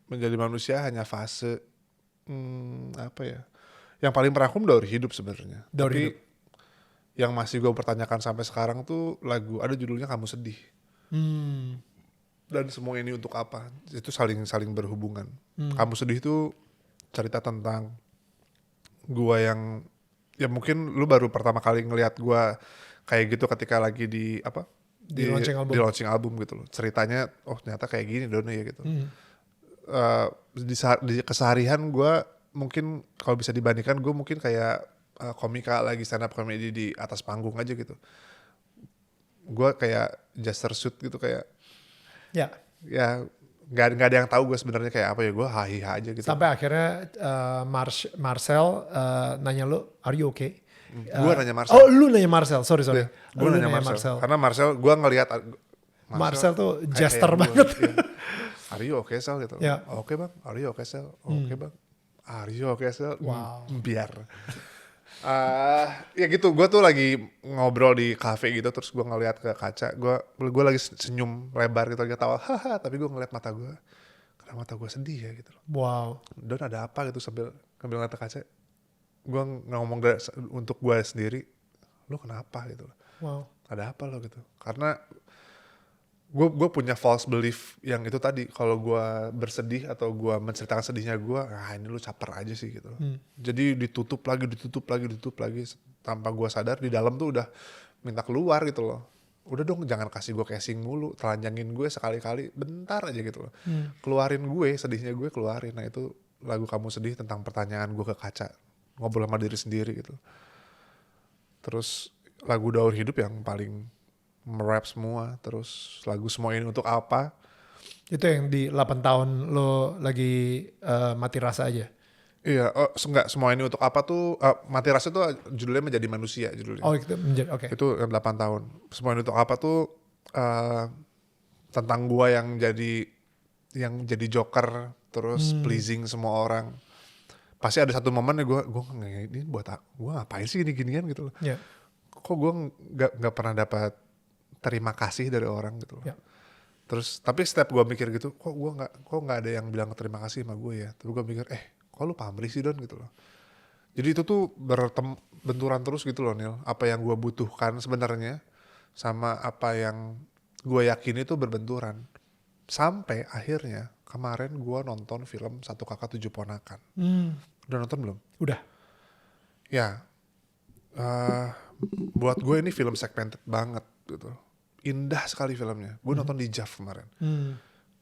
Menjadi manusia hanya fase. Apa ya? Yang paling merangkum Daur Hidup sebenarnya. Tapi yang masih gue pertanyakan sampai sekarang tuh lagu ada judulnya Kamu Sedih. Dan semua ini untuk apa? Itu saling berhubungan. Kamu Sedih itu cerita tentang gue yang ya mungkin lu baru pertama kali ngelihat gue kayak gitu ketika lagi di launching album. Di launching album gitu loh. Ceritanya oh ternyata kayak gini Dono ya gitu. di keseharian gue mungkin kalau bisa dibandingkan gue mungkin kayak komika lagi stand up comedy di atas panggung aja gitu. Gue kayak jester suit gitu kayak Ya. ya nggak ada yang tahu gue sebenarnya kayak apa ya, gue hahiha aja gitu. Sampai akhirnya Marcel nanya lu, are you okay? Gue nanya Marcel. Oh, lu nanya Marcel, sorry. Gue nanya Marcel. Karena Marcel gue ngelihat Marcel tuh kayak jester gua, banget. Iya. Are you okay Sel gitu? Ya. Oke bang, are you okay Sel? Oke bang, are you okay Sel? Wow. Biar. Ya gitu, gue tuh lagi ngobrol di cafe gitu, terus gue ngeliat ke kaca, gue lagi senyum lebar gitu, lagi ketawa, haha, tapi gue ngeliat mata gue, karena mata gue sedih ya gitu loh. Wow. Don ada apa gitu sambil ngeliat ke kaca, gue ngomong untuk gue sendiri, lo kenapa gitu loh, Wow. ada apa lo gitu, karena gue punya false belief yang itu tadi, kalau gue bersedih atau gue menceritakan sedihnya gue, ini lu caper aja sih gitu. Jadi ditutup lagi tanpa gue sadar di dalam tuh udah minta keluar gitu loh. Udah dong jangan kasih gue casing mulu, telanjangin gue sekali-kali, bentar aja gitu loh. Keluarin gue, sedihnya gue keluarin. Nah itu lagu Kamu Sedih tentang pertanyaan gue ke kaca, ngobrol sama diri sendiri gitu. Terus lagu Daur Hidup yang paling merap semua, terus lagu Semua Ini Untuk Apa. Itu yang di 8 tahun lo lagi mati rasa aja? Iya, enggak, Semua Ini Untuk Apa tuh, Mati Rasa tuh judulnya Menjadi Manusia judulnya. Oh itu oke. Itu yang 8 tahun. Semua Ini Untuk Apa tuh tentang gua yang jadi joker, terus pleasing semua orang. Pasti ada satu momen gue ini buat gue ngapain sih gini-ginian gitu loh. Yeah. Kok gue nggak pernah dapat terima kasih dari orang gitu loh. Yeah. Terus tapi setiap gue mikir gitu, kok nggak ada yang bilang terima kasih sama gue ya. Tapi gue mikir, kok lu pamrih sih Don gitu loh. Jadi itu tuh benturan terus gitu loh Nil. Apa yang gue butuhkan sebenarnya sama apa yang gue yakini itu berbenturan. Sampai akhirnya kemarin gue nonton film Satu Kakak Tujuh Ponakan. Udah nonton belum? Udah. Ya, buat gue ini film segmented banget gitu. Indah sekali filmnya. Gue nonton di JAV kemarin.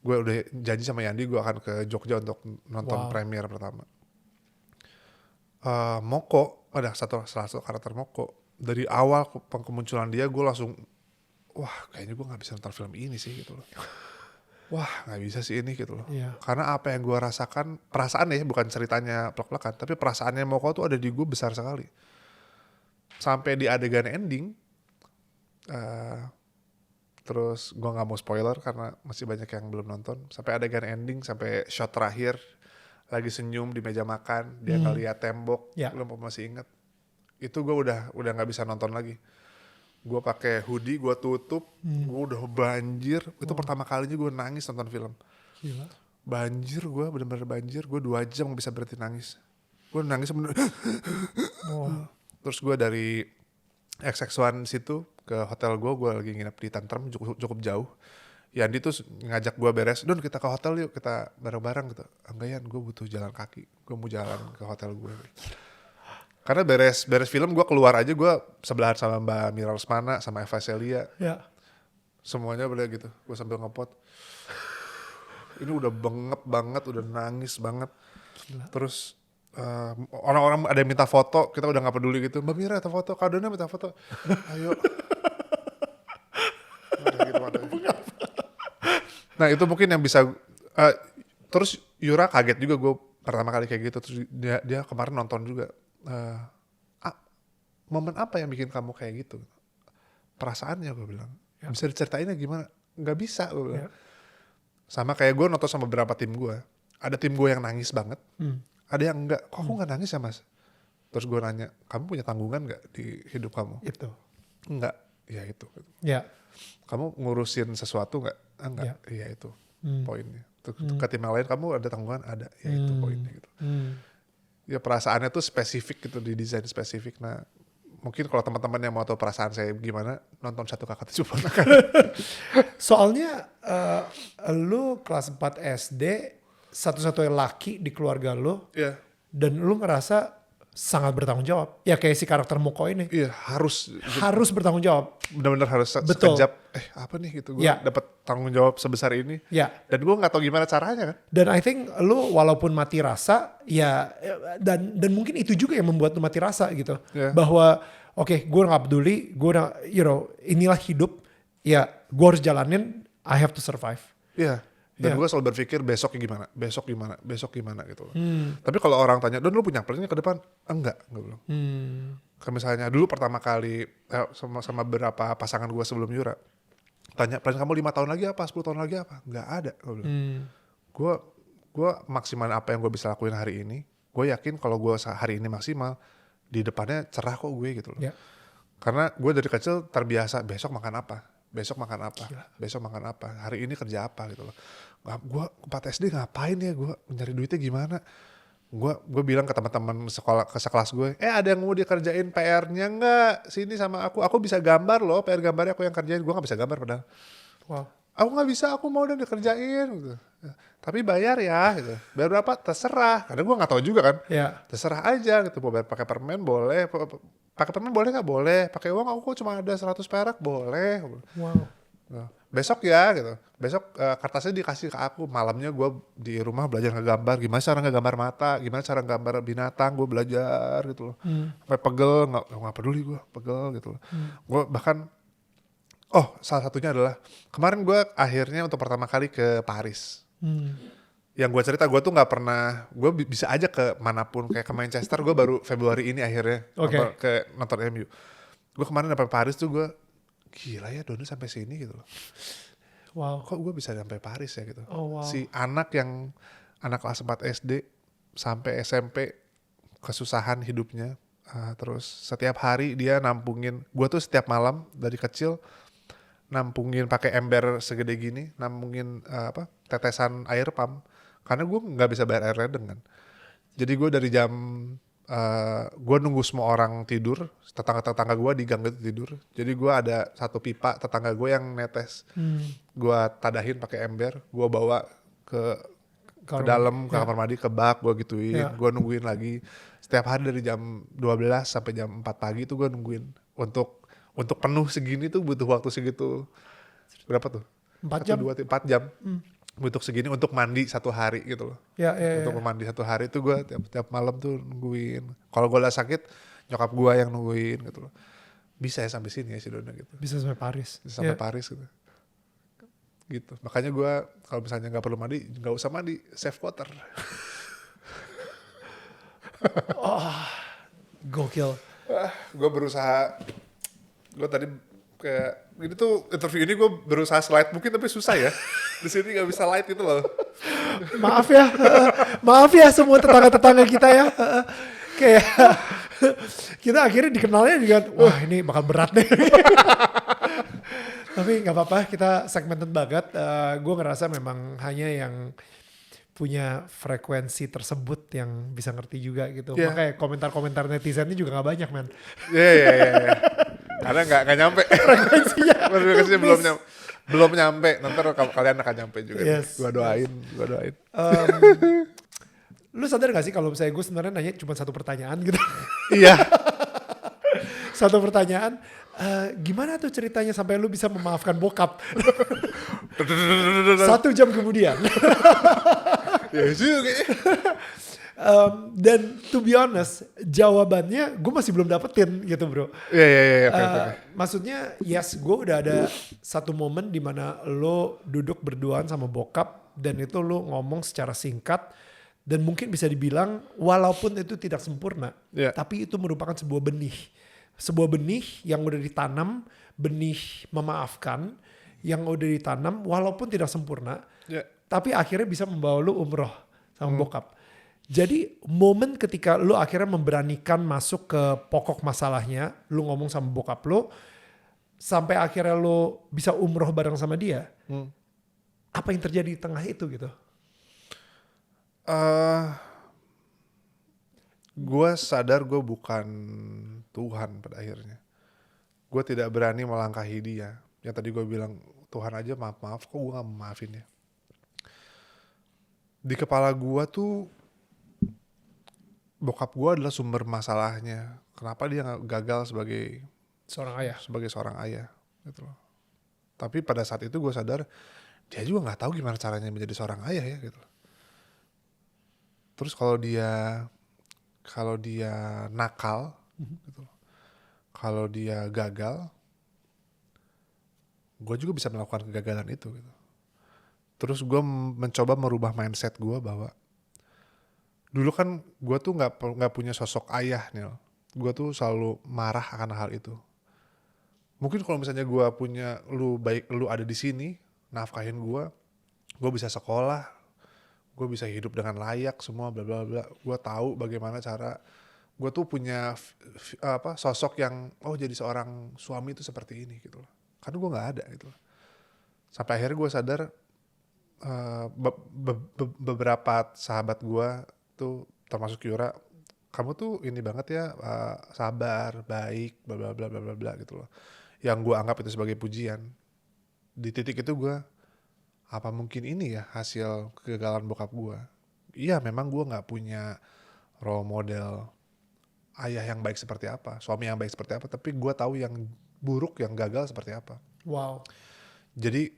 Gue udah janji sama Yandi gue akan ke Jogja untuk nonton premiere pertama. Moko, ada salah satu karakter Moko. Dari awal kemunculan dia gue langsung, wah kayaknya gue gak bisa nonton film ini sih gitu loh. Wah gak bisa sih ini gitu loh. Yeah. Karena apa yang gue rasakan, perasaan ya bukan ceritanya plek-plekan, tapi perasaannya Moko tuh ada di gue besar sekali. Sampai di adegan ending, terus gue gak mau spoiler karena masih banyak yang belum nonton. Sampai adegan ending, sampai shot terakhir, lagi senyum di meja makan, dia ngeliat tembok, belum masih inget. Itu gue udah gak bisa nonton lagi. Gue pakai hoodie, gue tutup, gue udah banjir. Itu pertama kalinya gue nangis nonton film. Gila. Banjir gue, bener-bener banjir. Gue 2 jam bisa berhenti nangis. Gue nangis bener. Terus gue dari XX1 situ ke hotel gue lagi nginep di Tentrem, cukup jauh. Yandi tuh ngajak gue beres, Don kita ke hotel yuk, kita bareng-bareng gitu. Enggak ya, gue butuh jalan kaki. Gue mau jalan ke hotel gue. Karena beres film gue keluar aja, gue sebelahan sama Mbak Mira Lesmana, sama Eva Celia. Ya. Semuanya boleh gitu, gue sambil ngepot. Ini udah bengep banget, udah nangis banget. Gila. Terus orang-orang ada yang minta foto, kita udah gak peduli gitu. Mbak Mira minta foto, Kak Dona minta foto. Ayo. Nah itu mungkin yang bisa, terus Yura kaget juga gue pertama kali kayak gitu. Terus dia kemarin nonton juga. Momen apa yang bikin kamu kayak gitu? Perasaannya gue bilang. Ya. Bisa diceritainnya gimana? Gak bisa gue bilang. Ya. Sama kayak gue nonton sama beberapa tim gue. Ada tim gue yang nangis banget. Ada yang enggak. Kok aku gak nangis ya mas? Terus gue nanya, kamu punya tanggungan gak di hidup kamu? Itu. Enggak. Ya itu. Ya. Kamu ngurusin sesuatu gak? Enggak. Ya itu poinnya. Ke tim yang lain kamu ada tanggungan? Ada. Ya itu poinnya gitu. Ya perasaannya tuh spesifik gitu, didesain spesifik. Nah mungkin kalau teman-teman yang mau tahu perasaan saya gimana, nonton Satu Kakak Tujuh Ponakan. Soalnya lu kelas 4 SD, satu-satunya laki di keluarga lu, dan lu ngerasa sangat bertanggung jawab. Ya kayak si karakter Moko ini. Iya, harus Harus bertanggung jawab. benar-benar harus Betul. sekejap. Apa nih gitu, gue Ya. dapat tanggung jawab sebesar ini. Ya. Dan gue nggak tahu gimana caranya kan. Dan I think lu walaupun mati rasa, ya dan mungkin itu juga yang membuat lu mati rasa gitu. Yeah. Bahwa oke, gue gak peduli, inilah hidup, ya gue harus jalanin, I have to survive. Iya. Dan Iya. gue selalu berpikir besok gimana gitu loh. Tapi kalau orang tanya, Don lu punya plannya ke depan? Enggak, gue bilang. Kayak misalnya dulu pertama kali sama beberapa pasangan gue sebelum Yura, tanya plan kamu 5 tahun lagi apa, 10 tahun lagi apa? Enggak ada, gue bilang. Gue maksimal apa yang gue bisa lakuin hari ini. Gue yakin kalau gue hari ini maksimal, di depannya cerah kok gue gitu loh. Ya. Karena gue dari kecil terbiasa besok makan apa, besok makan apa, hari ini kerja apa gitu loh. Gue 4 SD ngapain ya, gue nyari duitnya gimana? Gue bilang ke teman-teman sekelas gue, ada yang mau dikerjain PR-nya nggak? Sini sama aku bisa gambar loh, PR gambarnya aku yang kerjain. Gue nggak bisa gambar padahal. Wow. Aku nggak bisa, aku mau dan dikerjain gitu. Tapi bayar ya gitu. Bayar berapa? Terserah. Karena gue nggak tahu juga kan. Ya. Terserah aja gitu. Mau bayar pakai permen boleh. Pakai permen boleh nggak? Boleh. Pakai uang aku cuma ada 100 perak boleh. Wow. Nah, besok ya gitu. Besok kertasnya dikasih ke aku. Malamnya gue di rumah belajar ngegambar. Gimana cara ngegambar mata? Gimana cara ngegambar binatang? Gue belajar gitu loh. Sampai pegel. Nggak peduli gue. Pegel gitu loh. Gue bahkan salah satunya adalah kemarin gue akhirnya untuk pertama kali ke Paris. Yang gue cerita, gue tuh nggak pernah, gue bisa aja ke manapun, kayak ke Manchester, gue baru Februari ini akhirnya nonton MU. Gue kemarin sampai Paris tuh gue, gila ya Doni sampai sini gitu loh. Wow. Kok gue bisa sampai Paris ya gitu. Oh, wow. Si anak kelas 4 SD sampai SMP kesusahan hidupnya, terus setiap hari dia nampungin, gue tuh setiap malam dari kecil nampungin pakai ember segede gini, nampungin tetesan air pump, karena gue nggak bisa bayar air ledeng kan. Jadi gue dari jam gue nunggu semua orang tidur, tetangga gue di gang itu tidur. Jadi gue ada satu pipa tetangga gue yang netes, gue tadahin pakai ember, gue bawa ke dalam ke kamar mandi, ke bak, gue gituin, gue nungguin lagi. Setiap hari dari jam 12 sampai jam 4 pagi tuh gue nungguin untuk penuh segini tuh butuh waktu segitu. Berapa tuh? 4 jam. 4 jam. Untuk segini untuk mandi satu hari gitu loh. Untuk mandi satu hari tuh gue tiap malam tuh nungguin. Kalau gue udah sakit, nyokap gue yang nungguin gitu loh. Bisa ya sampai sini ya si Dona gitu. Bisa sampai Paris. Bisa sampai Paris gitu. Makanya gue kalau misalnya nggak perlu mandi, nggak usah mandi, save water. Gokil. Gue berusaha. Gue tadi kayak ini tuh interview ini gue berusaha slide mungkin tapi susah ya. Di sini nggak bisa slide gitu loh. Maaf ya semua tetangga-tetangga kita ya. Kayak kita akhirnya dikenalnya dengan wah ini bakal berat deh. Tapi nggak apa-apa, kita segmented banget. Gue ngerasa memang hanya yang punya frekuensi tersebut yang bisa ngerti juga gitu. Makanya komentar-komentar netizen ini juga nggak banyak men. Iya. Karena nggak nyampe. Frekuensinya belum nyampe. Nanti kalian akan nyampe juga. Yes. Gue doain. Lu sadar gak sih kalau misalnya gue sebenarnya nanya cuma satu pertanyaan gitu. Iya. Satu pertanyaan, gimana tuh ceritanya sampai lu bisa memaafkan bokap? 1 jam kemudian. Ya juga. Dan to be honest, jawabannya gue masih belum dapetin gitu bro. Iya. Okay. Maksudnya yes, gue udah ada satu momen dimana lo duduk berduaan sama bokap dan itu lo ngomong secara singkat dan mungkin bisa dibilang walaupun itu tidak sempurna, tapi itu merupakan sebuah benih yang udah ditanam, benih memaafkan yang udah ditanam walaupun tidak sempurna, tapi akhirnya bisa membawa lo umroh sama bokap. Jadi momen ketika lu akhirnya memberanikan masuk ke pokok masalahnya, lu ngomong sama bokap lu, sampai akhirnya lu bisa umroh bareng sama dia, apa yang terjadi di tengah itu gitu? Gue sadar gue bukan Tuhan pada akhirnya. Gue tidak berani melangkahi dia. Yang tadi gue bilang, Tuhan aja maaf, kok gue gak maafin ya? Di kepala gue tuh, bokap gue adalah sumber masalahnya. Kenapa dia gagal Seorang ayah. sebagai seorang ayah gitu loh. Tapi pada saat itu gue sadar dia juga nggak tahu gimana caranya menjadi seorang ayah ya gitu. Terus kalau dia nakal gitu loh. Kalau dia gagal, gue juga bisa melakukan kegagalan itu gitu. Terus gue mencoba merubah mindset gue bahwa dulu kan gue tuh nggak punya sosok ayah nih. Gue tuh selalu marah akan hal itu. Mungkin kalau misalnya gue punya lu ada di sini nafkahin gue bisa sekolah, gue bisa hidup dengan layak semua bla bla bla. Gue tahu bagaimana cara gue tuh punya sosok yang jadi seorang suami itu seperti ini gitu loh. Karena gue nggak ada gitu loh. Sampai akhirnya gue sadar beberapa sahabat gue tuh termasuk Yura, kamu tuh ini banget ya, sabar, baik, bla bla bla bla bla bla gitu loh. Yang gue anggap itu sebagai pujian. Di titik itu gue, apa mungkin ini ya hasil kegagalan bokap gue? Iya, memang gue nggak punya role model ayah yang baik seperti apa, suami yang baik seperti apa, tapi gue tahu yang buruk, yang gagal seperti apa. Wow. Jadi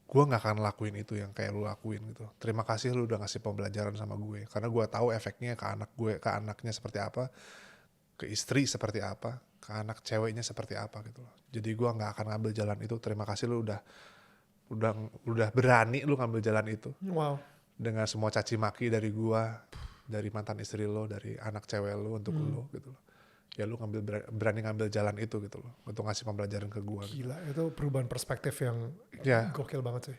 gue nggak akan lakuin itu yang kayak lu lakuin gitu. Terima kasih lu udah ngasih pembelajaran sama gue, karena gue tahu efeknya ke anaknya seperti apa, ke istri seperti apa, ke anak ceweknya seperti apa gitu loh. Jadi gue nggak akan ngambil jalan itu. Terima kasih lu udah berani lu ngambil jalan itu. Wow. Dengan semua caci maki dari gue, dari mantan istri lo, dari anak cewek lo untuk lo gitu loh. Ya lu berani ngambil jalan itu gitu loh, untuk ngasih pembelajaran ke gue. Gila, itu perubahan perspektif yang gokil banget sih.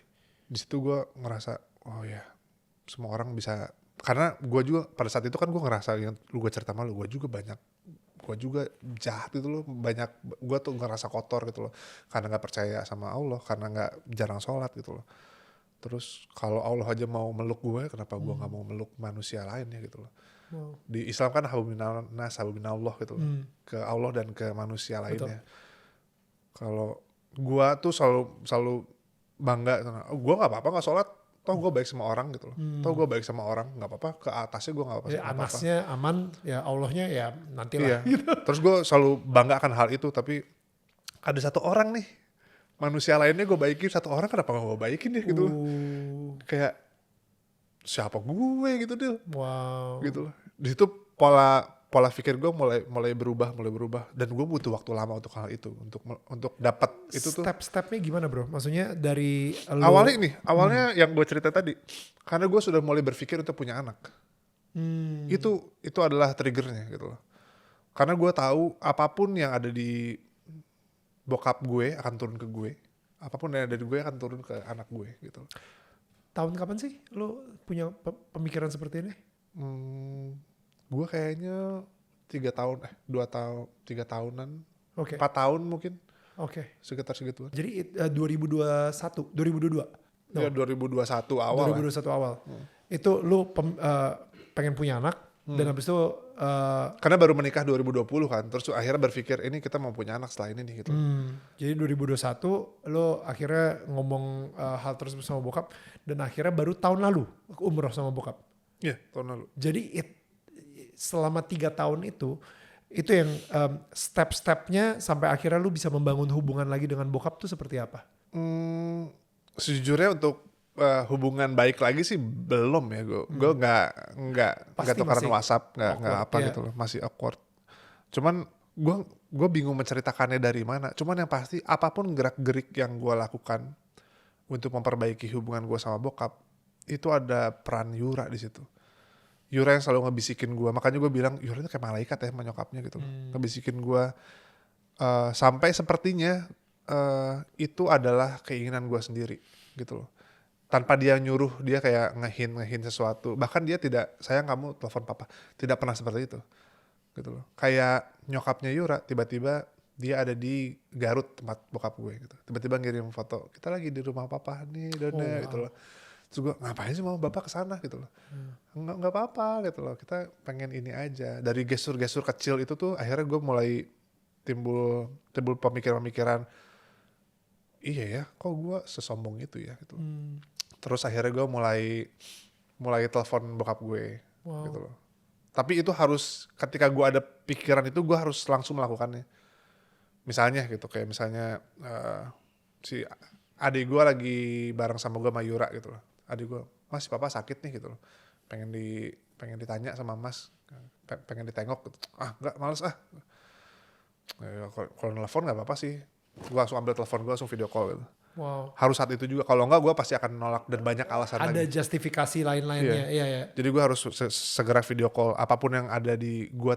Di situ gue ngerasa, oh ya, semua orang bisa. Karena gue juga pada saat itu kan gue ngerasa, yang gue cerita sama lu, gue juga jahat gitu loh, gue tuh ngerasa kotor gitu loh, karena nggak percaya sama Allah, karena nggak jarang sholat gitu loh. Terus kalau Allah aja mau meluk gue, kenapa gue nggak mau meluk manusia lain ya gitu loh. Wow. Di Islam kan hablumminallah gitu loh, ke Allah dan ke manusia lainnya. Kalau gue tuh selalu bangga, gue nggak apa-apa nggak sholat, toh gue baik sama orang gitu loh. Toh gue baik sama orang, nggak apa-apa, ke atasnya gue nggak apa-apa. Jadi anasnya aman, ya Allahnya ya nantilah. Iya. Terus gue selalu bangga akan hal itu, tapi ada satu orang nih, manusia lainnya gue baikin, satu orang kenapa gak gue baikin ya gitu loh. Kayak siapa gue gitu deh. Wow. Gitu loh. Di situ pola pikir gue mulai berubah, dan gue butuh waktu lama untuk hal itu, untuk dapat itu tuh. Step-stepnya gimana bro? Maksudnya dari Awalnya yang gue cerita tadi, karena gue sudah mulai berpikir untuk punya anak. Itu adalah triggernya gitu loh. Karena gue tahu apapun yang ada di bokap gue akan turun ke gue, apapun yang ada di gue akan turun ke anak gue gitu. Tahun kapan sih lo punya pemikiran seperti ini? Gue kayaknya 3 tahunan, 4 Oke. tahun mungkin. Oke. Sekitar segituan. Jadi 2022. No. Ya 2021 awal. 2021 awal. Itu lo pengen punya anak dan habis itu karena baru menikah 2020 kan, terus akhirnya berpikir ini kita mau punya anak setelah ini nih gitu. Jadi 2021 lo akhirnya ngomong hal tersebut sama bokap, dan akhirnya baru tahun lalu umroh sama bokap. Iya, tahun lalu. Jadi selama 3 tahun itu yang step-stepnya sampai akhirnya lu bisa membangun hubungan lagi dengan bokap tuh seperti apa? Sejujurnya untuk hubungan baik lagi sih belum ya, gue nggak tukeran WhatsApp, nggak apa gitu loh, masih awkward. Cuman gue bingung menceritakannya dari mana. Cuman yang pasti apapun gerak-gerik yang gue lakukan untuk memperbaiki hubungan gue sama bokap, itu ada peran Yura di situ. Yura yang selalu ngebisikin gue, makanya gue bilang Yura itu kayak malaikat ya sama nyokapnya gitu loh. Ngebisikin gue sampai sepertinya itu adalah keinginan gue sendiri gitu loh. Tanpa dia nyuruh, dia kayak ngehin sesuatu. Bahkan dia tidak, sayang kamu telepon papa. Tidak pernah seperti itu. Gitu loh. Kayak nyokapnya Yura, tiba-tiba dia ada di Garut tempat bokap gue gitu. Tiba-tiba ngirim foto, kita lagi di rumah papa nih, Dona gitu loh. Terus gue, ngapain sih mau bapak kesana gitu loh. Nggak apa-apa gitu loh, kita pengen ini aja. Dari gestur-gestur kecil itu tuh akhirnya gue mulai timbul pemikiran-pemikiran, iya ya, kok gue sesombong itu ya gitu loh. Terus akhirnya gue mulai telepon bokap gue gitu loh. Tapi itu harus ketika gue ada pikiran itu gue harus langsung melakukannya. Misalnya gitu, kayak misalnya si adik gue lagi bareng sama gue sama Yura gitu loh. Adik gue, mas papa sakit nih gitu loh. Pengen ditanya sama mas, pengen ditengok gitu. Ah enggak, males ah. Kalau nelfon nggak apa-apa sih. Gue langsung ambil telepon gue langsung video call gitu. Wow. Harus saat itu juga. Kalau enggak gue pasti akan nolak dan banyak alasan Ada lagi. justifikasi lain-lainnya. Iya. Jadi gue harus segera video call apapun yang ada di gue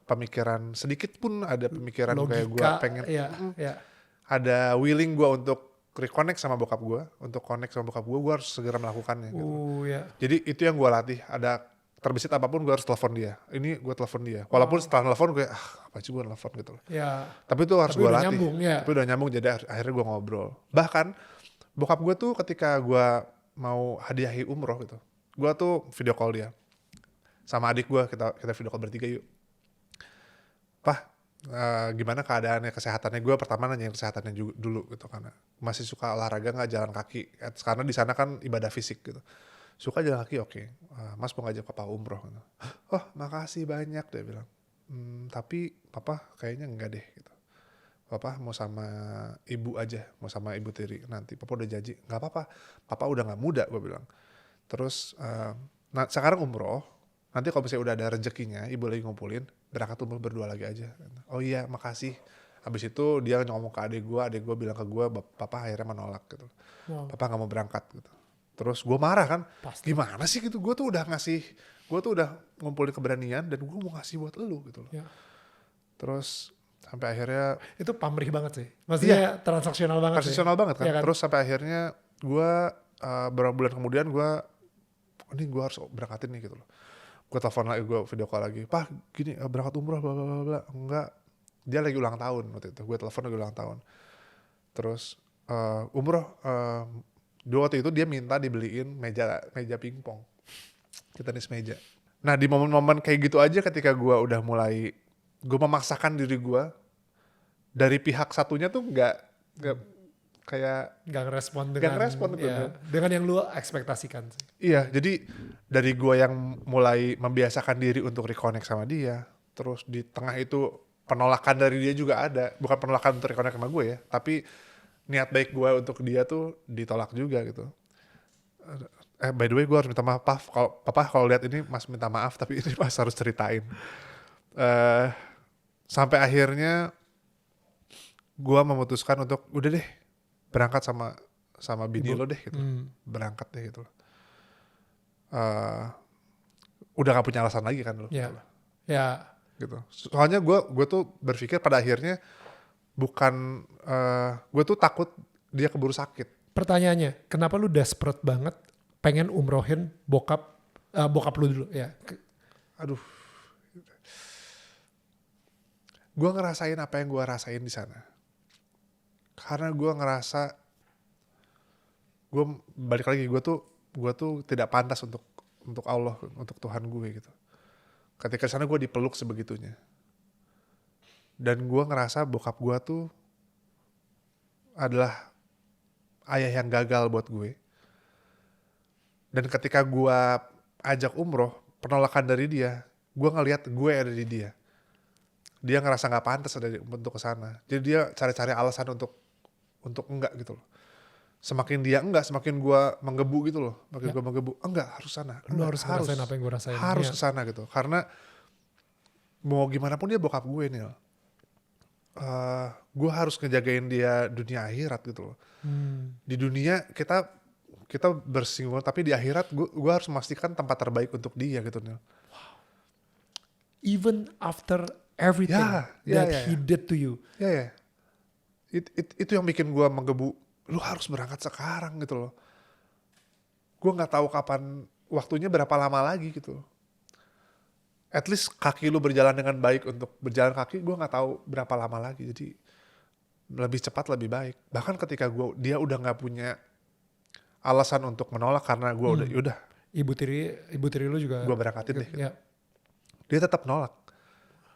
pemikiran sedikit pun ada pemikiran Logika, kayak gue pengen iya. ada willing gue untuk reconnect sama bokap gue, untuk connect sama bokap gue harus segera melakukannya. Gitu. Iya. Jadi itu yang gue latih. Ada terbesit apapun gue harus telepon dia. Ini gue telepon dia. Walaupun setelah telepon gue apa sih gue telepon gitu loh. Ya. Tapi itu harus gue latih. Nyambung, ya. Tapi udah nyambung jadi akhirnya gue ngobrol. Bahkan bokap gue tuh ketika gue mau hadiahi umroh gitu, gue tuh video call dia sama adik gue, kita video call bertiga yuk. Pah, gimana keadaannya, kesehatannya? Gue pertama nanya kesehatannya dulu gitu, karena masih suka olahraga nggak, jalan kaki, karena di sana kan ibadah fisik gitu. Suka jalan kaki, oke. Mas mau ngajak papa umroh gitu. Oh makasih banyak, dia bilang. Tapi papa kayaknya enggak deh gitu. Papa mau sama ibu aja, mau sama ibu tiri nanti. Papa udah janji, nggak apa-apa. Papa udah nggak muda, gue bilang. Terus, nah sekarang umroh. Nanti kalau misalnya udah ada rezekinya, ibu lagi ngumpulin, berangkat umroh berdua lagi aja. Oh iya, makasih. Habis itu dia ngomong ke adik gue bilang ke gue, papa akhirnya menolak gitu. Wow. Papa nggak mau berangkat gitu. Terus gue marah kan, pasti. Gimana sih gitu? Gue tuh udah ngumpulin keberanian dan gue mau ngasih buat elu gitu loh. Ya. Terus sampai akhirnya itu pamrih banget sih, maksudnya transaksional banget. Transaksional banget kan? Ya kan. Terus sampai akhirnya gue beberapa bulan kemudian ini gue harus berangkatin nih gitu loh. Gue telepon lagi, gue video call lagi, Pak gini berangkat umroh bla bla bla. Enggak, dia lagi ulang tahun waktu itu. Gue telepon lagi ulang tahun. Terus umroh dua waktu itu dia minta dibeliin meja pingpong, tenis meja. Nah di momen-momen kayak gitu aja, ketika gue udah mulai, gue memaksakan diri gue, dari pihak satunya tuh nggak ngerespon dengan yang lu ekspektasikan sih. Iya, jadi dari gue yang mulai membiasakan diri untuk reconnect sama dia, terus di tengah itu penolakan dari dia juga ada, bukan penolakan untuk reconnect sama gue ya, tapi niat baik gue untuk dia tuh ditolak juga gitu. By the way gue harus minta maaf, papa kalau lihat ini mas minta maaf, tapi ini mas harus ceritain. Sampai akhirnya gue memutuskan untuk udah deh berangkat sama bini lo deh gitu. Berangkat deh gitu. Udah gak punya alasan lagi kan lo. Ya. Gitu. Soalnya gue tuh berpikir pada akhirnya bukan, gue tuh takut dia keburu sakit. Pertanyaannya, kenapa lu desperate banget pengen umrohin bokap lu dulu ya? Aduh. Gue ngerasain apa yang gue rasain di sana. Karena gue ngerasa, gue balik lagi, gue tuh tidak pantas untuk Allah, untuk Tuhan gue gitu. Ketika sana gue dipeluk sebegitunya. Dan gue ngerasa bokap gue tuh adalah ayah yang gagal buat gue. Dan ketika gue ajak umroh, penolakan dari dia, gue ngelihat gue ada di dia. Dia ngerasa gak pantas untuk kesana. Jadi dia cari-cari alasan untuk enggak gitu loh. Semakin dia enggak, semakin gue menggebu gitu loh. Makin gue menggebu, enggak harus sana. Lu harus ngerasain apa yang gue rasain. Harus kesana gitu. Karena mau gimana pun dia bokap gue nih. Gue harus ngejagain dia dunia akhirat gitu loh. Di dunia kita bersinggungan, tapi di akhirat gue harus memastikan tempat terbaik untuk dia gitu nih. Wow. Even after everything he did to you. Ya. Itu yang bikin gue menggebu. Lu harus berangkat sekarang gitu loh. Gue nggak tahu kapan waktunya, berapa lama lagi gitu. At least kaki lu berjalan dengan baik untuk berjalan kaki, gue nggak tahu berapa lama lagi. Jadi lebih cepat lebih baik. Bahkan ketika dia udah nggak punya alasan untuk menolak karena gue udah. Ibu tiri lu juga. Gue berangkatin deh. Gitu. Ya. Dia tetap nolak.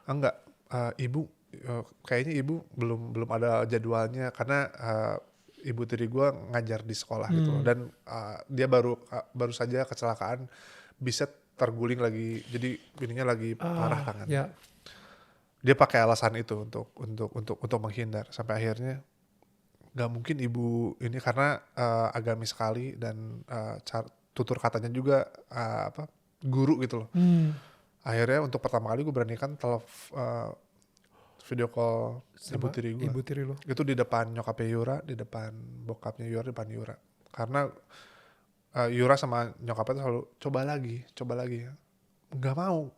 Enggak, ibu kayaknya ibu belum ada jadwalnya karena ibu tiri gue ngajar di sekolah gitu loh. Dan dia baru saja kecelakaan, bisa terguling lagi, jadi ininya lagi parah tangan. Ya. Dia pakai alasan itu untuk menghindar sampai akhirnya nggak mungkin ibu ini karena agamis sekali dan tutur katanya juga guru gitu loh. Akhirnya untuk pertama kali gue beranikan video call ibu tiri gue. Ibu tiri lo. Itu di depan nyokapnya Yura, di depan bokapnya Yura, di depan Yura. Karena Yura sama nyokapnya tuh selalu coba lagi. Nggak mau.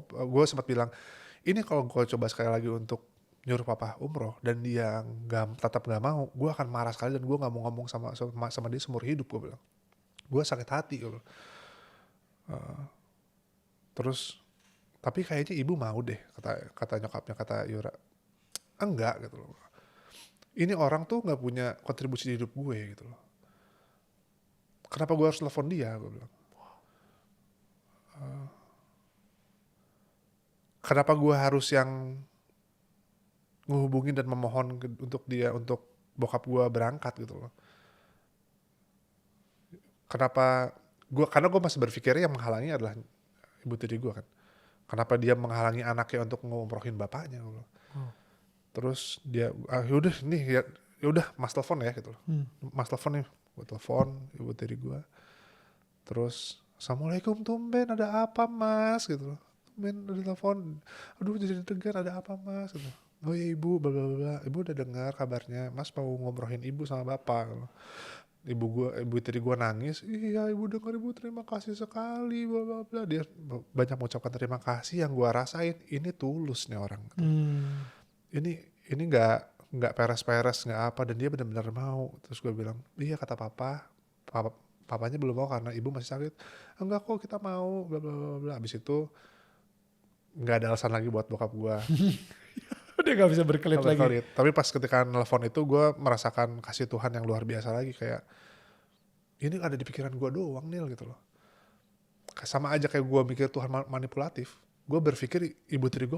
Gue sempat bilang, ini kalau gue coba sekali lagi untuk nyuruh papa umroh dan dia tetap nggak mau, gue akan marah sekali dan gue nggak mau ngomong sama dia seumur hidup. Gue bilang, gue sakit hati gitu. Terus tapi kayaknya ibu mau deh, kata nyokapnya, kata Yura. Enggak gitu loh. Ini orang tuh nggak punya kontribusi di hidup gue gitu loh. Kenapa gue harus telepon dia? Gue bilang. Kenapa gue harus yang ngehubungin dan memohon untuk dia, untuk bokap gue berangkat gitu loh. Karena gue masih berpikirnya yang menghalangi adalah ibu tiri gue kan. Kenapa dia menghalangi anaknya untuk ngumrohin bapaknya gitu loh. Terus dia, yaudah nih yaudah mas telepon ya gitu loh. Mas telepon nih, gue telepon ibu tiri gue. Terus, assalamualaikum, tumben ada apa mas gitu loh. Tumben udah telepon, aduh jadi deg-degan, ada apa mas gitu. Oh ya ibu, bla bla bla. Ibu udah dengar kabarnya, mas mau ngomrohin ibu sama bapak. Ibu tiri gue nangis, iya ibu dengar ibu, terima kasih sekali, bla bla bla. Dia banyak mengucapkan terima kasih, yang gue rasain ini tulus nih orang. Ini nggak peres-peres, nggak apa, dan dia benar-benar mau. Terus gue bilang, iya kata papanya belum mau karena ibu masih sakit. Enggak kok, kita mau, bla bla bla. Abis itu nggak ada alasan lagi buat bokap gue. Dia gak bisa berkelit lagi. Tapi pas ketika nelfon itu gue merasakan kasih Tuhan yang luar biasa lagi, kayak ini ada di pikiran gue doang Nil gitu loh. Sama aja kayak gue mikir Tuhan manipulatif, gue berpikir ibu tiri gue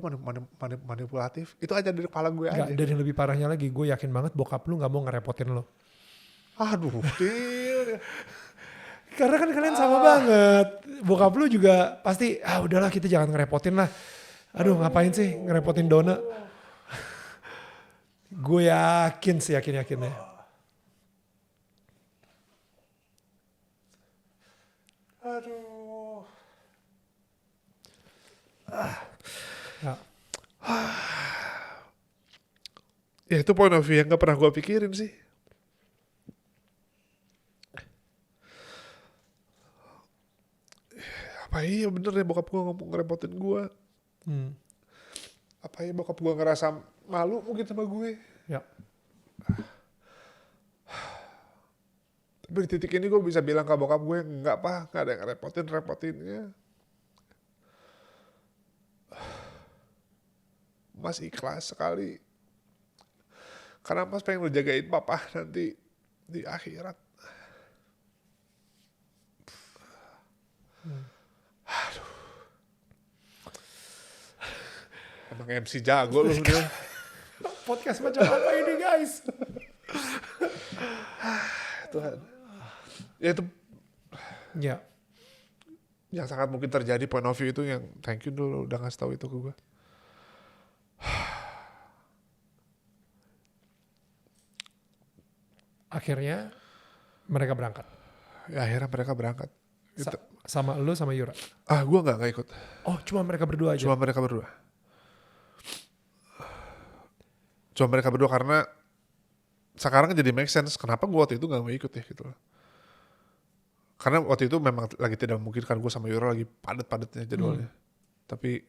manipulatif, itu aja di kepala gue aja. Dan yang lebih parahnya lagi, gue yakin banget bokap lu gak mau ngerepotin lo. Aduh Nil. Karena kan kalian sama banget. Bokap lu juga pasti, udahlah kita jangan ngerepotin lah. Aduh ngapain sih ngerepotin Dona. Gue yakin sih, yakin-yakinnya. Aduh. Ya itu point of view yang gak pernah gue pikirin sih. Apa iya bener ya bokap gue ngomong ngerepotin gue. Apa iya bokap gue ngerasa malu mungkin sama gue. Ya. Tapi di titik ini gue bisa bilang ke bokap gue, enggak pak, gak ada yang repotinnya. Mas ikhlas sekali. Karena mas pengen ngejagain papa nanti di akhirat. Aduh. Emang MC jago lu. Podcast macam apa ini guys? Tuhan. Ya itu. Ya. Yang sangat mungkin terjadi point of view itu yang thank you dulu udah ngasih tahu itu ke gue. Akhirnya mereka berangkat. Ya akhirnya mereka berangkat. Sama lu sama Yura? Gue gak ikut. Oh cuma mereka berdua aja? Cuma mereka berdua karena sekarang jadi make sense kenapa gue waktu itu gak mau ikut ya gitu loh. Karena waktu itu memang lagi tidak memungkinkan, gue sama Yura lagi padat-padatnya jadwalnya. Tapi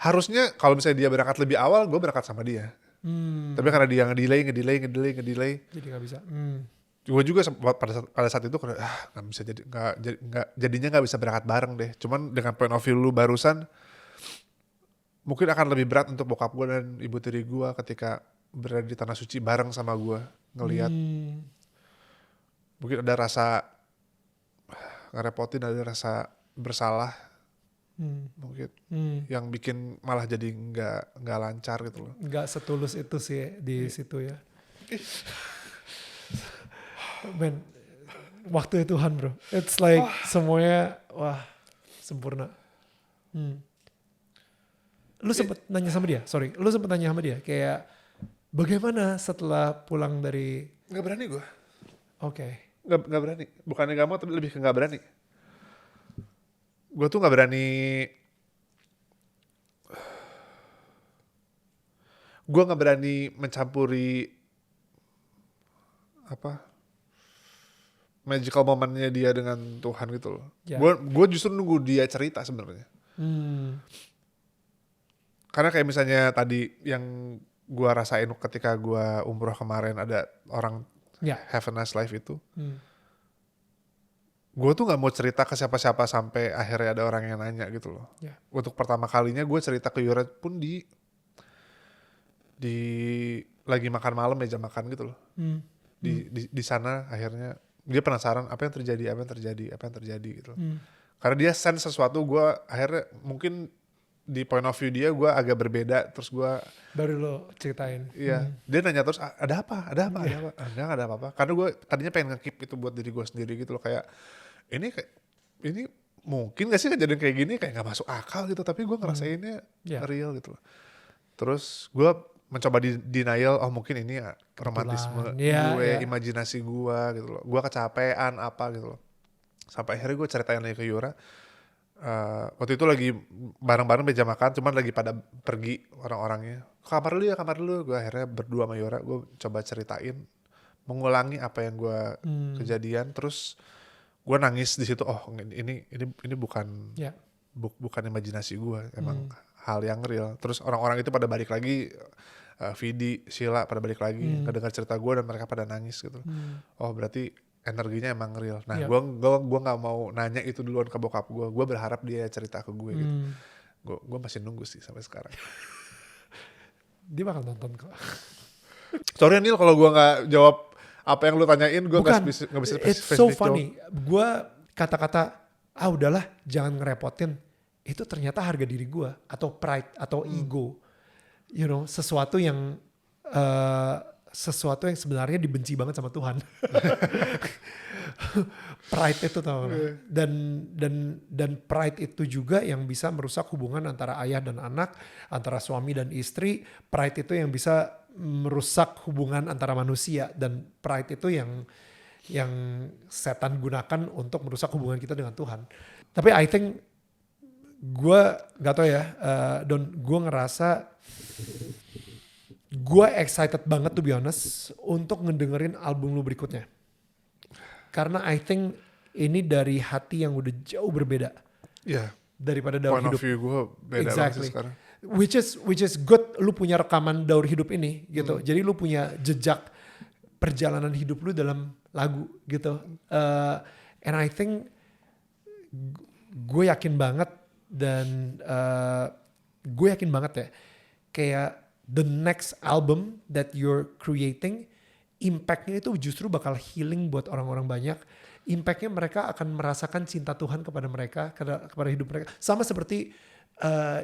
harusnya kalau misalnya dia berangkat lebih awal, gue berangkat sama dia. Tapi karena dia ngedelay. Jadi gak bisa. Gue juga pada saat itu nggak bisa jadinya nggak bisa berangkat bareng deh. Cuman dengan point of view lu barusan, mungkin akan lebih berat untuk bokap gue dan ibu tiri gue ketika berada di tanah suci bareng sama gue ngelihat. Mungkin ada rasa ngerepotin, ada rasa bersalah, mungkin yang bikin malah jadi nggak lancar gitu loh. Nggak setulus itu sih di situ ya. Men, waktu Tuhan bro. It's like semuanya sempurna. Lu sempet nanya sama dia? Sorry, lu sempet nanya sama dia kayak bagaimana setelah pulang dari? Nggak berani gue. Oke. Nggak berani. Bukannya nggak mau, tapi lebih ke nggak berani. Gue tuh nggak berani. Gue nggak berani mencampuri magical momennya dia dengan Tuhan gitu loh. Gue justru nunggu dia cerita sebenarnya. Karena kayak misalnya tadi yang gue rasain ketika gue umroh kemarin, ada orang have a nice life itu. Gue tuh nggak mau cerita ke siapa-siapa sampai akhirnya ada orang yang nanya gitu loh. Untuk pertama kalinya gue cerita ke Yura pun di lagi makan malam, meja makan gitu loh. Di sana akhirnya dia penasaran apa yang terjadi gitu. Karena dia sense sesuatu, gue akhirnya mungkin di point of view dia gue agak berbeda, terus gue baru lo ceritain. Iya, dia nanya terus ada apa? Enggak ada apa-apa. Karena gue tadinya pengen nge-keep itu buat diri gue sendiri gitu loh, kayak ini mungkin gak sih kejadian kayak gini, kayak nggak masuk akal gitu, tapi gue ngerasainnya real gitu loh. Terus gue mencoba denial, mungkin ini romantisme gue, imajinasi gue gitu loh. Gue kecapean apa gitu loh. Sampai akhirnya gue ceritain lagi ke Yura. Waktu itu lagi bareng-bareng meja makan, cuman lagi pada pergi orang-orangnya. Kamar dulu. Gue akhirnya berdua sama Yura, gue coba ceritain, mengulangi apa yang gue kejadian. Terus gue nangis di situ. Ini bukan bukan imajinasi gue, emang hal yang real. Terus orang-orang itu pada balik lagi, Vidi, Sheila pada balik lagi, ngedengar cerita gue dan mereka pada nangis gitu. Berarti energinya emang real. Nah, gue nggak mau nanya itu duluan ke bokap gue. Gue berharap dia cerita ke gue gitu. Gue masih nunggu sih sampai sekarang. Dia bakal nonton kok. Sorry Nil, kalau gue nggak jawab apa yang lu tanyain, gue nggak bisa It's so funny. Gue kata-kata udahlah, jangan ngerepotin. Itu ternyata harga diri gue atau pride atau ego. You know, sesuatu yang sebenarnya dibenci banget sama Tuhan. Pride itu tau gak? Dan pride itu juga yang bisa merusak hubungan antara ayah dan anak, antara suami dan istri. Pride itu yang bisa merusak hubungan antara manusia, dan pride itu yang setan gunakan untuk merusak hubungan kita dengan Tuhan. Tapi I think gue gak tau ya, gue ngerasa gue excited banget to be honest untuk ngedengerin album lu berikutnya. Karena I think ini dari hati yang udah jauh berbeda. Daripada daur hidup. Point of view gue beda banget sekarang. Which is good, lu punya rekaman daur hidup ini gitu. Jadi lu punya jejak perjalanan hidup lu dalam lagu gitu. And I think gue yakin banget dan gue yakin banget ya, kayak the next album that you're creating, impactnya itu justru bakal healing buat orang-orang banyak. Impactnya mereka akan merasakan cinta Tuhan kepada mereka, kepada hidup mereka. Sama seperti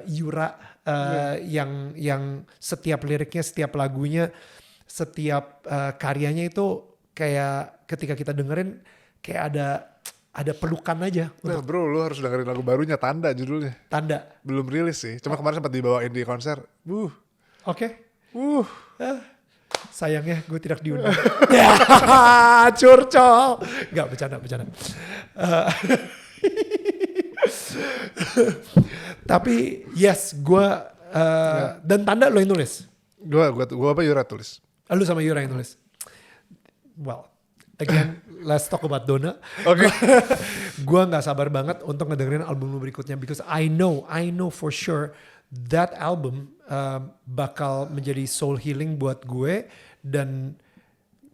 Yura yang setiap liriknya, setiap lagunya, setiap karyanya itu kayak ketika kita dengerin kayak ada pelukan aja. Nah bro, lu harus dengerin lagu barunya, Tanda judulnya. Tanda. Belum rilis sih, cuma kemarin sempat dibawain di konser. Oke. Sayangnya gue tidak diundang. Curcol. Gak, bercanda. Tapi yes, gue dan Tanda lo yang nulis. Gue apa Yura tulis. Lu sama Yura yang nulis. Well, again, let's talk about Dona. Oke. Gue nggak sabar banget untuk ngedengerin album lu berikutnya, because I know for sure that album bakal menjadi soul healing buat gue, dan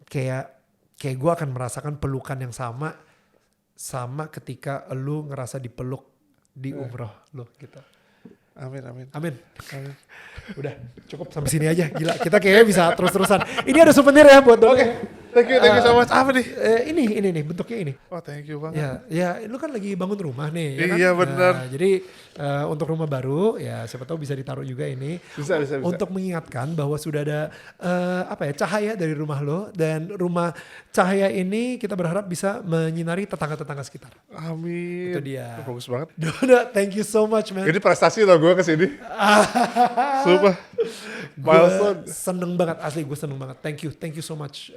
kayak gue akan merasakan pelukan yang sama ketika lu ngerasa dipeluk di umroh lu gitu. Amin. Udah cukup sampai sini aja. Gila, kita kayaknya bisa terus-terusan. Ini ada souvenir ya buat Dona. Thank you so much. Apa nih? Ini nih bentuknya ini. Oh, thank you banget. Ya, lu kan lagi bangun rumah nih. Ya kan? Iya, bener. Jadi untuk rumah baru, ya siapa tahu bisa ditaruh juga ini. Bisa. Untuk mengingatkan bahwa sudah ada cahaya dari rumah lo, dan rumah cahaya ini kita berharap bisa menyinari tetangga-tetangga sekitar. Amin. Itu dia. Bagus banget. Dona, thank you so much, man. Ini prestasi loh gue kesini. Sumpah. Milestone. Gue seneng banget, asli gue seneng banget. Thank you so much.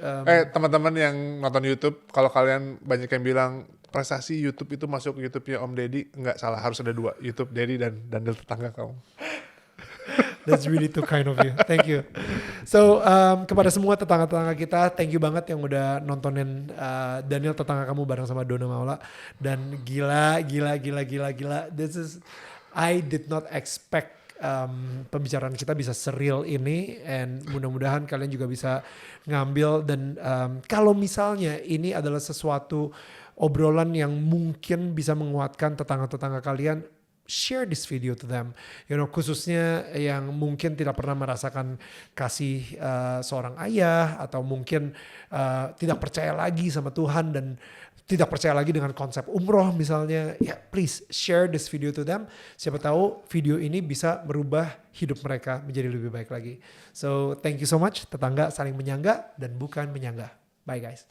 Teman-teman yang nonton YouTube, kalau kalian banyak yang bilang prestasi YouTube itu masuk YouTube-nya Om Deddy, nggak salah, harus ada 2, YouTube Deddy dan Daniel tetangga kamu. That's really too kind of you. Thank you. So kepada semua tetangga-tetangga kita, thank you banget yang udah nontonin Daniel tetangga kamu bareng sama Dona Maula. Dan gila. This is, I did not expect pembicaraan kita bisa serial ini, and mudah-mudahan kalian juga bisa ngambil. Dan kalau misalnya ini adalah sesuatu obrolan yang mungkin bisa menguatkan tetangga-tetangga kalian, share this video to them, khususnya yang mungkin tidak pernah merasakan kasih seorang ayah, atau mungkin tidak percaya lagi sama Tuhan dan tidak percaya lagi dengan konsep umroh misalnya. Ya, please share this video to them. Siapa tahu video ini bisa merubah hidup mereka menjadi lebih baik lagi. So thank you so much. Tetangga saling menyangga dan bukan menyangga. Bye guys.